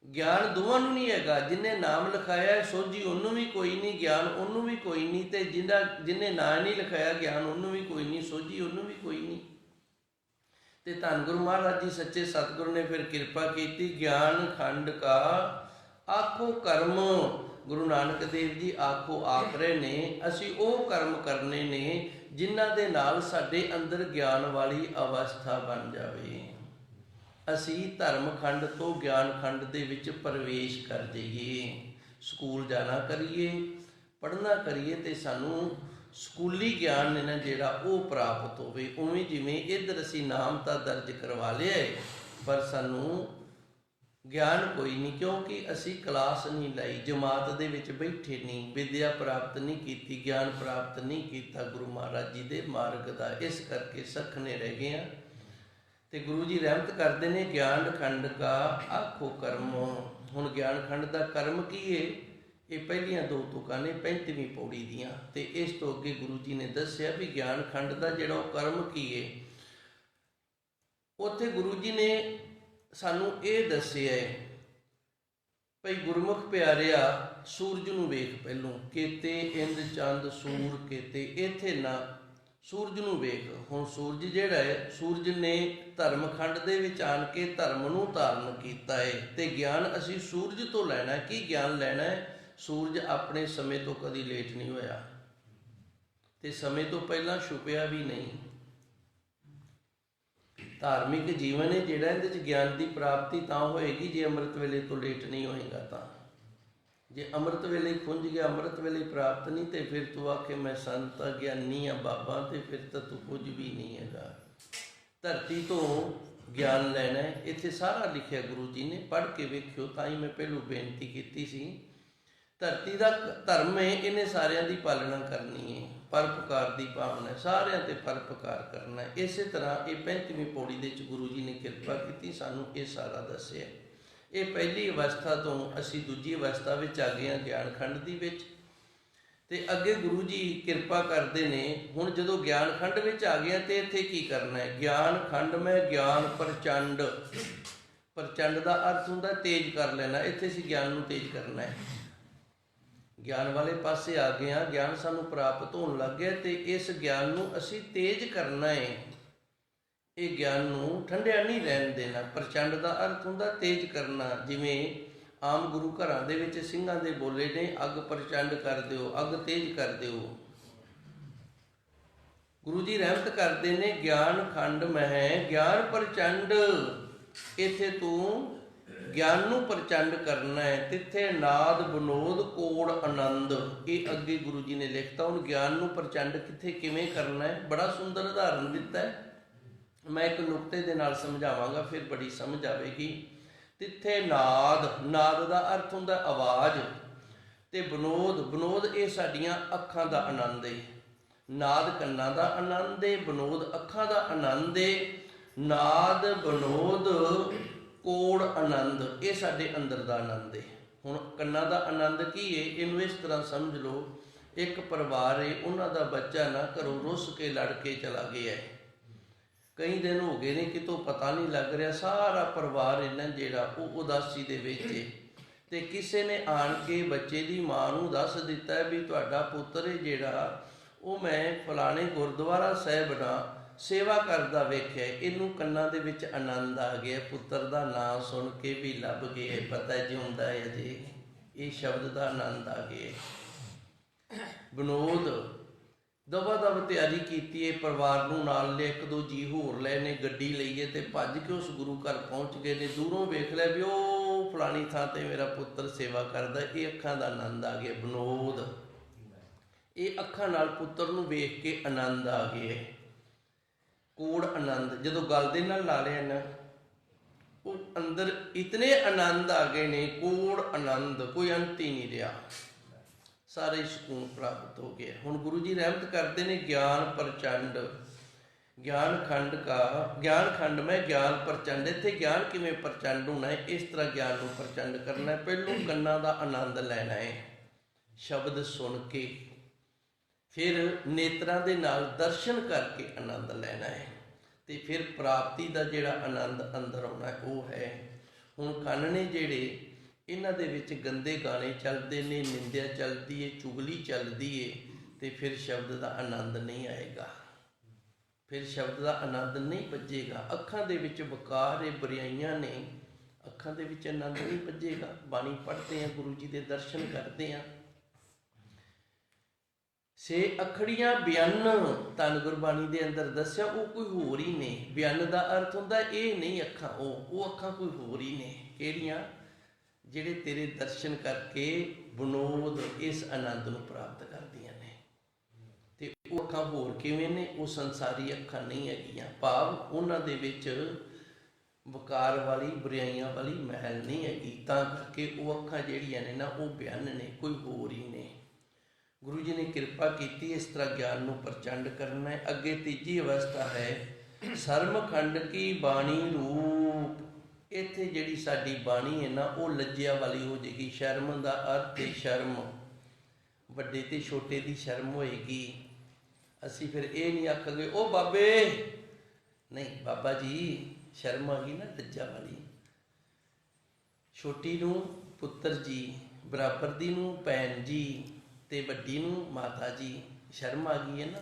ਗਿਆਨ ਦੋਵਾਂ ਨੂੰ ਨਹੀਂ ਹੈਗਾ। ਜਿਹਨੇ ਨਾਮ ਲਿਖਾਇਆ ਸੋਝੀ ਉਹਨੂੰ ਵੀ ਕੋਈ ਨਹੀਂ, ਗਿਆਨ ਉਹਨੂੰ ਵੀ ਕੋਈ ਨਹੀਂ। ਤੇ ਜਿਹਨੇ ਨਾਂ ਨਹੀਂ ਲਿਖਾਇਆ, ਗਿਆਨ ਉਹਨੂੰ ਵੀ ਕੋਈ ਨਹੀਂ, ਸੋਝੀ ਉਹਨੂੰ ਵੀ ਕੋਈ ਨਹੀਂ। ਤੇ ਧੰਨ ਗੁਰੂ ਮਹਾਰਾਜ ਜੀ ਸੱਚੇ ਸਤਿਗੁਰੂ ਨੇ ਫਿਰ ਕਿਰਪਾ ਕੀਤੀ। ਗਿਆਨ ਖੰਡ ਕਾ ਆਖੋ ਕਰਮ। ਗੁਰੂ ਨਾਨਕ ਦੇਵ ਜੀ ਆਖੋ ਆਖ ਰਹੇ ਨੇ, ਅਸੀਂ ਉਹ ਕਰਮ ਕਰਨੇ ਨੇ ਜਿਨ੍ਹਾਂ ਦੇ ਨਾਲ ਸਾਡੇ ਅੰਦਰ ਗਿਆਨ ਵਾਲੀ ਅਵਸਥਾ ਬਣ ਜਾਵੇ। ਅਸੀਂ ਧਰਮ ਖੰਡ ਤੋਂ ਗਿਆਨ ਖੰਡ ਦੇ ਵਿੱਚ ਪ੍ਰਵੇਸ਼ ਕਰ ਜਾਈਏ। ਸਕੂਲ ਜਾਣਾ ਕਰੀਏ, ਪੜ੍ਹਨਾ ਕਰੀਏ ਤੇ ਸਾਨੂੰ ਸਕੂਲੀ ਗਿਆਨ ਨੇ ਨਾ ਜਿਹੜਾ ਉਹ ਪ੍ਰਾਪਤ ਹੋਵੇ। ਉਵੇਂ ਜਿਵੇਂ ਇੱਧਰ ਅਸੀਂ ਨਾਮ ਤਾਂ ਦਰਜ ਕਰਵਾ ਲਿਆ ਹੈ, ਪਰ ਸਾਨੂੰ ਗਿਆਨ ਕੋਈ ਨਹੀਂ, ਕਿਉਂਕਿ ਅਸੀਂ ਕਲਾਸ ਨਹੀਂ ਲਈ, ਜਮਾਤ ਦੇ ਵਿੱਚ ਬੈਠੇ ਨਹੀਂ, ਵਿਦਿਆ ਪ੍ਰਾਪਤ ਨਹੀਂ ਕੀਤੀ, ਗਿਆਨ ਪ੍ਰਾਪਤ ਨਹੀਂ ਕੀਤਾ ਗੁਰੂ ਮਹਾਰਾਜ ਜੀ ਦੇ ਮਾਰਗ ਦਾ। ਇਸ ਕਰਕੇ ਸਖਣੇ ਰਹਿ ਗਏ ਹਾਂ। ਤੇ ਗੁਰੂ ਜੀ ਰਹਿਮਤ ਕਰਦੇ ਨੇ, ਗਿਆਨ ਖੰਡ ਕਾ ਆਖੋ ਕਰਮ। ਹੁਣ ਗਿਆਨ ਖੰਡ ਦਾ ਕਰਮ ਕੀ ਹੈ? ਇਹ ਪਹਿਲੀਆਂ 2 ਤੁਕਾਂ ਨੇ 35ਵੀਂ ਪੌੜੀ ਦੀਆਂ। ਤੇ ਇਸ ਤੋਂ ਅੱਗੇ ਗੁਰੂ ਜੀ ਨੇ ਦੱਸਿਆ ਵੀ ਗਿਆਨ ਖੰਡ ਦਾ ਜਿਹੜਾ ਉਹ ਕਰਮ ਕੀ ਹੈ। ਉੱਥੇ ਗੁਰੂ ਜੀ ਨੇ ਸਾਨੂੰ ਇਹ ਦੱਸਿਆ ਹੈ, ਭਈ ਗੁਰਮੁਖ ਪਿਆਰਿਆ, ਸੂਰਜ ਨੂੰ ਵੇਖ ਪਹਿਲੋਂ, ਕੇਤੇ ਇੰਦ ਚੰਦ ਸੂਰ ਕੇਤੇ। ਇੱਥੇ ਨਾ, ਸੂਰਜ ਨੂੰ ਵੇਖ। ਹੁਣ ਸੂਰਜ ਜਿਹੜਾ ਹੈ, ਸੂਰਜ ਨੇ ਧਰਮ ਖੰਡ ਦੇ ਵਿੱਚ ਆਣ ਕੇ ਧਰਮ ਨੂੰ ਧਾਰਨ ਕੀਤਾ ਹੈ। ਤੇ ਗਿਆਨ ਅਸੀਂ ਸੂਰਜ ਤੋਂ ਲੈਣਾ। ਕੀ ਗਿਆਨ ਲੈਣਾ ਹੈ? ਸੂਰਜ ਆਪਣੇ ਸਮੇਂ ਤੋਂ ਕਦੀ ਲੇਟ ਨਹੀਂ ਹੋਇਆ ਤੇ ਸਮੇਂ ਤੋਂ ਪਹਿਲਾਂ ਛੁਪਿਆ ਵੀ ਨਹੀਂ। ਧਾਰਮਿਕ ਜੀਵਨ ਹੈ ਜਿਹੜਾ, ਇਹਦੇ 'ਚ ਗਿਆਨ ਦੀ ਪ੍ਰਾਪਤੀ ਤਾਂ ਹੋਏਗੀ ਜੇ ਅੰਮ੍ਰਿਤ ਵੇਲੇ ਤੋਂ ਲੇਟ ਨਹੀਂ ਹੋਏਗਾ। ਤਾਂ ਜੇ ਅੰਮ੍ਰਿਤ ਵੇਲੇ ਖੁੰਝ ਗਿਆ, ਅੰਮ੍ਰਿਤ ਵੇਲੇ ਪ੍ਰਾਪਤ ਨਹੀਂ, ਤੇ ਫਿਰ ਤੂੰ ਆਖੇ ਮੈਂ ਸੰਤ ਆ, ਗਿਆਨੀ ਆ ਬਾਬਾ, ਤੇ ਫਿਰ ਤਾਂ ਤੂੰ ਕੁਝ ਵੀ ਨਹੀਂ ਹੈਗਾ। ਧਰਤੀ ਤੋਂ ਗਿਆਨ ਲੈਣਾ ਹੈ। ਇੱਥੇ ਸਾਰਾ ਲਿਖਿਆ ਗੁਰੂ ਜੀ ਨੇ, ਪੜ੍ਹ ਕੇ ਵੇਖਿਓ। ਤਾਂ ਹੀ ਮੈਂ ਪਹਿਲੋਂ ਬੇਨਤੀ ਕੀਤੀ ਸੀ, ਧਰਤੀ ਦਾ ਧਰਮ ਹੈ, ਇਹਨੇ ਸਾਰਿਆਂ ਦੀ ਪਾਲਣਾ ਕਰਨੀ ਹੈ। ਪਰਉਪਕਾਰ ਦੀ ਭਾਵਨਾ, ਸਾਰਿਆਂ ਤੇ ਪਰਉਪਕਾਰ ਕਰਨਾ ਹੈ। ਇਸੇ ਤਰ੍ਹਾਂ ਇਹ 35ਵੀਂ ਪੌੜੀ ਦੇ ਵਿੱਚ ਗੁਰੂ ਜੀ ਨੇ ਕਿਰਪਾ ਕੀਤੀ, ਸਾਨੂੰ ਇਹ ਸਾਰਾ ਦੱਸਿਆ। ਇਹ ਪਹਿਲੀ ਅਵਸਥਾ ਤੋਂ ਅਸੀਂ ਦੂਜੀ ਅਵਸਥਾ ਵਿੱਚ ਆ ਗਏ ਹਾਂ, ਗਿਆਨ ਖੰਡ ਦੀ ਵਿੱਚ। ਤੇ ਅੱਗੇ ਗੁਰੂ ਜੀ ਕਿਰਪਾ ਕਰਦੇ ਨੇ। ਹੁਣ ਜਦੋਂ ਗਿਆਨ ਖੰਡ ਵਿੱਚ ਆ ਗਏ ਤੇ ਇੱਥੇ ਕੀ ਕਰਨਾ ਹੈ? ਗਿਆਨ ਖੰਡ ਮੈਂ ਗਿਆਨ ਪ੍ਰਚੰਡ। ਪ੍ਰਚੰਡ ਦਾ ਅਰਥ ਹੁੰਦਾ ਤੇਜ਼ ਕਰ ਲੈਣਾ। ਇੱਥੇ ਅਸੀਂ ਗਿਆਨ ਨੂੰ ਤੇਜ਼ ਕਰਨਾ ਹੈ। ਗਿਆਨ ਵਾਲੇ ਪਾਸੇ ਆ ਗਏ ਹਾਂ, ਗਿਆਨ ਸਾਨੂੰ ਪ੍ਰਾਪਤ ਹੋਣ ਲੱਗ ਗਿਆ ਤੇ ਇਸ ਗਿਆਨ ਨੂੰ ਅਸੀਂ ਤੇਜ਼ ਕਰਨਾ ਹੈ। ਇਹ ਗਿਆਨ ਨੂੰ ਠੰਡਿਆ ਨਹੀਂ ਰਹਿਣ ਦੇਣਾ। ਪ੍ਰਚੰਡ ਦਾ ਅਰਥ ਹੁੰਦਾ ਤੇਜ਼ ਕਰਨਾ। ਜਿਵੇਂ ਆਮ ਗੁਰੂ ਘਰਾਂ ਦੇ ਵਿੱਚ ਸਿੰਘਾਂ ਦੇ ਬੋਲੇ ਨੇ, ਅੱਗ ਪ੍ਰਚੰਡ ਕਰ ਦਿਓ, ਅੱਗ ਤੇਜ਼ ਕਰ ਦਿਓ। ਗੁਰੂ ਜੀ ਰਹਿਮਤ ਕਰਦੇ ਨੇ, ਗਿਆਨ ਖੰਡ ਮਹਿ ਗਿਆਨ ਪ੍ਰਚੰਡ। ਇੱਥੇ ਤੂੰ ਗਿਆਨ ਨੂੰ ਪ੍ਰਚੰਡ ਕਰਨਾ ਹੈ। ਤਿੱਥੇ ਨਾਦ ਬਨੋਦ ਕੋੜ ਆਨੰਦ। ਇਹ ਅੱਗੇ ਗੁਰੂ ਜੀ ਨੇ ਲਿਖਤਾ। ਹੁਣ ਗਿਆਨ ਨੂੰ ਪ੍ਰਚੰਡ ਕਿੱਥੇ ਕਿਵੇਂ ਕਰਨਾ ਹੈ, ਬੜਾ ਸੁੰਦਰ ਉਦਾਹਰਨ ਦਿੱਤਾ ਹੈ। ਮੈਂ ਇੱਕ ਨੁਕਤੇ ਦੇ ਨਾਲ ਸਮਝਾਵਾਂਗਾ, ਫਿਰ ਬੜੀ ਸਮਝ ਆਵੇਗੀ। ਤਿੱਥੇ ਨਾਦ ਦਾ ਅਰਥ ਹੁੰਦਾ ਆਵਾਜ਼, ਤੇ ਬਨੋਦ ਇਹ ਸਾਡੀਆਂ ਅੱਖਾਂ ਦਾ ਆਨੰਦ ਏ। ਨਾਦ ਕੰਨਾਂ ਦਾ ਆਨੰਦ ਏ, ਬਨੋਦ ਅੱਖਾਂ ਦਾ ਆਨੰਦ ਏ। ਨਾਦ ਬਨੋਦ ਕੋੜ ਆਨੰਦ, ਇਹ ਸਾਡੇ ਅੰਦਰ ਦਾ ਆਨੰਦ ਏ। ਹੁਣ ਕੰਨਾਂ ਦਾ ਆਨੰਦ ਕੀ ਏ, ਇਹਨੂੰ ਇਸ ਤਰ੍ਹਾਂ ਸਮਝ ਲਓ, ਇੱਕ ਪਰਿਵਾਰ ਏ, ਉਹਨਾਂ ਦਾ ਬੱਚਾ ਨਾ ਘਰੋਂ ਰੁੱਸ ਕੇ ਲੜ ਕੇ ਚਲਾ ਗਿਆ ਹੈ। ਕਈ ਦਿਨ ਹੋ ਗਏ ਨੇ, ਕਿਤੋਂ ਪਤਾ ਨਹੀਂ ਲੱਗ ਰਿਹਾ, ਸਾਰਾ ਪਰਿਵਾਰ ਇਹਨਾਂ ਜਿਹੜਾ ਉਹ ਉਦਾਸੀ ਦੇ ਵਿੱਚ ਏ। ਤੇ ਕਿਸੇ ਨੇ ਆਣ ਕੇ ਬੱਚੇ ਦੀ ਮਾਂ ਨੂੰ ਦੱਸ ਦਿੱਤਾ ਵੀ ਤੁਹਾਡਾ ਪੁੱਤਰ ਹੈ ਜਿਹੜਾ, ਉਹ ਮੈਂ ਫਲਾਣੇ ਗੁਰਦੁਆਰਾ ਸਾਹਿਬ ਨਾਲ ਸੇਵਾ ਕਰਦਾ ਵੇਖਿਆ। ਇਹਨੂੰ ਕੰਨਾਂ ਦੇ ਵਿੱਚ ਆਨੰਦ ਆ ਗਿਆ, ਪੁੱਤਰ ਦਾ ਨਾਂ ਸੁਣ ਕੇ ਵੀ ਲੱਭ ਗਏ, ਪਤਾ ਜਿਉਂਦਾ ਹੈ ਅਜੇ, ਇਹ ਸ਼ਬਦ ਦਾ ਆਨੰਦ ਆ ਗਿਆ। ਬਨੋਦ ਦਵਾ ਦਵ ਤਿਆਰੀ ਕੀਤੀ ਹੈ, ਪਰਿਵਾਰ ਨੂੰ ਨਾਲ ਲਿਆ, 1-2 ਜੀ ਹੋਰ ਲਏ ਨੇ, ਗੱਡੀ ਲਈਏ ਤੇ ਭੱਜ ਕੇ ਉਸ ਗੁਰੂ ਘਰ ਪਹੁੰਚ ਗਏ ਨੇ। ਦੂਰੋਂ ਵੇਖ ਲਿਆ ਵੀ ਉਹ ਫਲਾਣੀ ਥਾਂ ਤੇ ਮੇਰਾ ਪੁੱਤਰ ਸੇਵਾ ਕਰਦਾ, ਇਹ ਅੱਖਾਂ ਦਾ ਆਨੰਦ ਆ ਗਿਆ। ਬਨੋਦ ਇਹ ਅੱਖਾਂ ਨਾਲ ਪੁੱਤਰ ਨੂੰ ਵੇਖ ਕੇ ਆਨੰਦ ਆ ਗਿਆ। ਕੋੜ ਆਨੰਦ ਜਦੋਂ ਗੱਲ ਦੇ ਨਾਲ ਲਾ ਲਿਆ ਨਾ, ਉਹ ਅੰਦਰ ਇਤਨੇ ਆਨੰਦ ਆ ਗਏ ਨੇ, ਕੋੜ ਆਨੰਦ, ਕੋਈ ਅੰਤ ਹੀ ਨਹੀਂ ਰਿਹਾ, ਸਾਰੇ ਸਕੂਨ ਪ੍ਰਾਪਤ ਹੋ ਗਿਆ। ਹੁਣ ਗੁਰੂ ਜੀ ਰਹਿਮਤ ਕਰਦੇ ਨੇ, ਗਿਆਨ ਪ੍ਰਚੰਡ, ਗਿਆਨ ਖੰਡ ਮੈਂ ਗਿਆਨ ਪ੍ਰਚੰਡ। ਇੱਥੇ ਗਿਆਨ ਕਿਵੇਂ ਪ੍ਰਚੰਡ ਹੋਣਾ ਹੈ, ਇਸ ਤਰ੍ਹਾਂ ਗਿਆਨ ਨੂੰ ਪ੍ਰਚੰਡ ਕਰਨਾ ਹੈ। ਪਹਿਲੋਂ ਕੰਨਾਂ ਦਾ ਆਨੰਦ ਲੈਣਾ ਹੈ ਸ਼ਬਦ ਸੁਣ ਕੇ, ਫਿਰ ਨੇਤਰਾਂ ਦੇ ਨਾਲ ਦਰਸ਼ਨ ਕਰਕੇ ਆਨੰਦ ਲੈਣਾ ਹੈ, ਤੇ ਫਿਰ ਪ੍ਰਾਪਤੀ ਦਾ ਜਿਹੜਾ ਆਨੰਦ ਅੰਦਰ ਆਉਣਾ ਉਹ ਹੈ। ਹੁਣ ਕੰਨ ਨੇ ਜਿਹੜੇ, ਇਹਨਾਂ ਦੇ ਵਿੱਚ ਗੰਦੇ ਗਾਣੇ ਚੱਲਦੇ ਨੇ, ਨਿੰਦਿਆ ਚੱਲਦੀ ਏ, ਚੁਗਲੀ ਚੱਲਦੀ ਏ, ਤੇ ਫਿਰ ਸ਼ਬਦ ਦਾ ਆਨੰਦ ਨਹੀਂ ਆਏਗਾ, ਫਿਰ ਸ਼ਬਦ ਦਾ ਆਨੰਦ ਨਹੀਂ ਭੱਜੇਗਾ। ਅੱਖਾਂ ਦੇ ਵਿੱਚ ਵਕਾਰ ਏ, ਬੁਰਾਈਆਂ ਨੇ, ਅੱਖਾਂ ਦੇ ਵਿੱਚ ਆਨੰਦ ਨਹੀਂ ਭੱਜੇਗਾ। ਬਾਣੀ ਪੜ੍ਹਦੇ ਹਾਂ, ਗੁਰੂ ਜੀ ਦੇ ਦਰਸ਼ਨ ਕਰਦੇ ਹਾਂ। ਸੇ ਅਖੜੀਆਂ ਬਿਆਨ, ਧੰਨ ਗੁਰਬਾਣੀ ਦੇ ਅੰਦਰ ਦੱਸਿਆ, ਉਹ ਕੋਈ ਹੋਰ ਹੀ ਨੇ। ਬਿਆਨ ਦਾ ਅਰਥ ਹੁੰਦਾ ਇਹ ਨਹੀਂ ਅੱਖਾਂ, ਉਹ ਅੱਖਾਂ ਕੋਈ ਹੋਰ ਹੀ ਨੇ। ਕਿਹੜੀਆਂ? ਜਿਹੜੇ ਤੇਰੇ ਦਰਸ਼ਨ ਕਰਕੇ ਬਨੋਦ ਇਸ ਆਨੰਦ ਨੂੰ ਪ੍ਰਾਪਤ ਕਰਦੀਆਂ ਨੇ। ਤੇ ਉਹ ਅੱਖਾਂ ਹੋਰ ਕਿਵੇਂ ਨੇ? ਉਹ ਸੰਸਾਰੀ ਅੱਖਾਂ ਨਹੀਂ ਹੈਗੀਆਂ, ਭਾਵ ਉਹਨਾਂ ਦੇ ਵਿੱਚ ਵਕਾਰ ਵਾਲੀ, ਬੁਰਾਈਆਂ ਵਾਲੀ ਮਹਿਲ ਨਹੀਂ ਹੈਗੀ। ਤਾਂ ਕਰਕੇ ਉਹ ਅੱਖਾਂ ਜਿਹੜੀਆਂ ਨੇ ਨਾ, ਉਹ ਬਿਆਨ ਨੇ, ਕੋਈ ਹੋਰ ਹੀ ਨੇ। ਗੁਰੂ ਜੀ ਨੇ ਕਿਰਪਾ ਕੀਤੀ ਇਸ ਤਰ੍ਹਾਂ ਗਿਆਨ ਨੂੰ ਪ੍ਰਚੰਡ ਕਰਨਾ ਹੈ। ਅੱਗੇ ਤੀਜੀ ਅਵਸਥਾ ਹੈ ਸਰਮਖੰਡ ਕੀ ਬਾਣੀ ਰੂਪ। ਇੱਥੇ ਜਿਹੜੀ ਸਾਡੀ ਬਾਣੀ ਹੈ ਨਾ, ਉਹ ਲੱਜਿਆ ਵਾਲੀ ਹੋ ਜਾਏਗੀ। ਸ਼ਰਮ ਦਾ ਅਰਥ ਹੈ ਸ਼ਰਮ, ਵੱਡੇ ਤੇ ਛੋਟੇ ਦੀ ਸ਼ਰਮ ਹੋਏਗੀ। ਅਸੀਂ ਫਿਰ ਇਹ ਨਹੀਂ ਆਖਾਂਗੇ ਉਹ ਬਾਬੇ, ਨਹੀਂ ਬਾਬਾ ਜੀ, ਸ਼ਰਮ ਆ ਗਈ ਨਾ ਲੱਜਾ ਵਾਲੀ। ਛੋਟੀ ਨੂੰ ਪੁੱਤਰ ਜੀ, ਬਰਾਬਰ ਦੀ ਨੂੰ ਭੈਣ ਜੀ, ਤੇ ਵੱਡੀ ਨੂੰ ਮਾਤਾ ਜੀ, ਸ਼ਰਮ ਆ ਗਈ ਹੈ ਨਾ।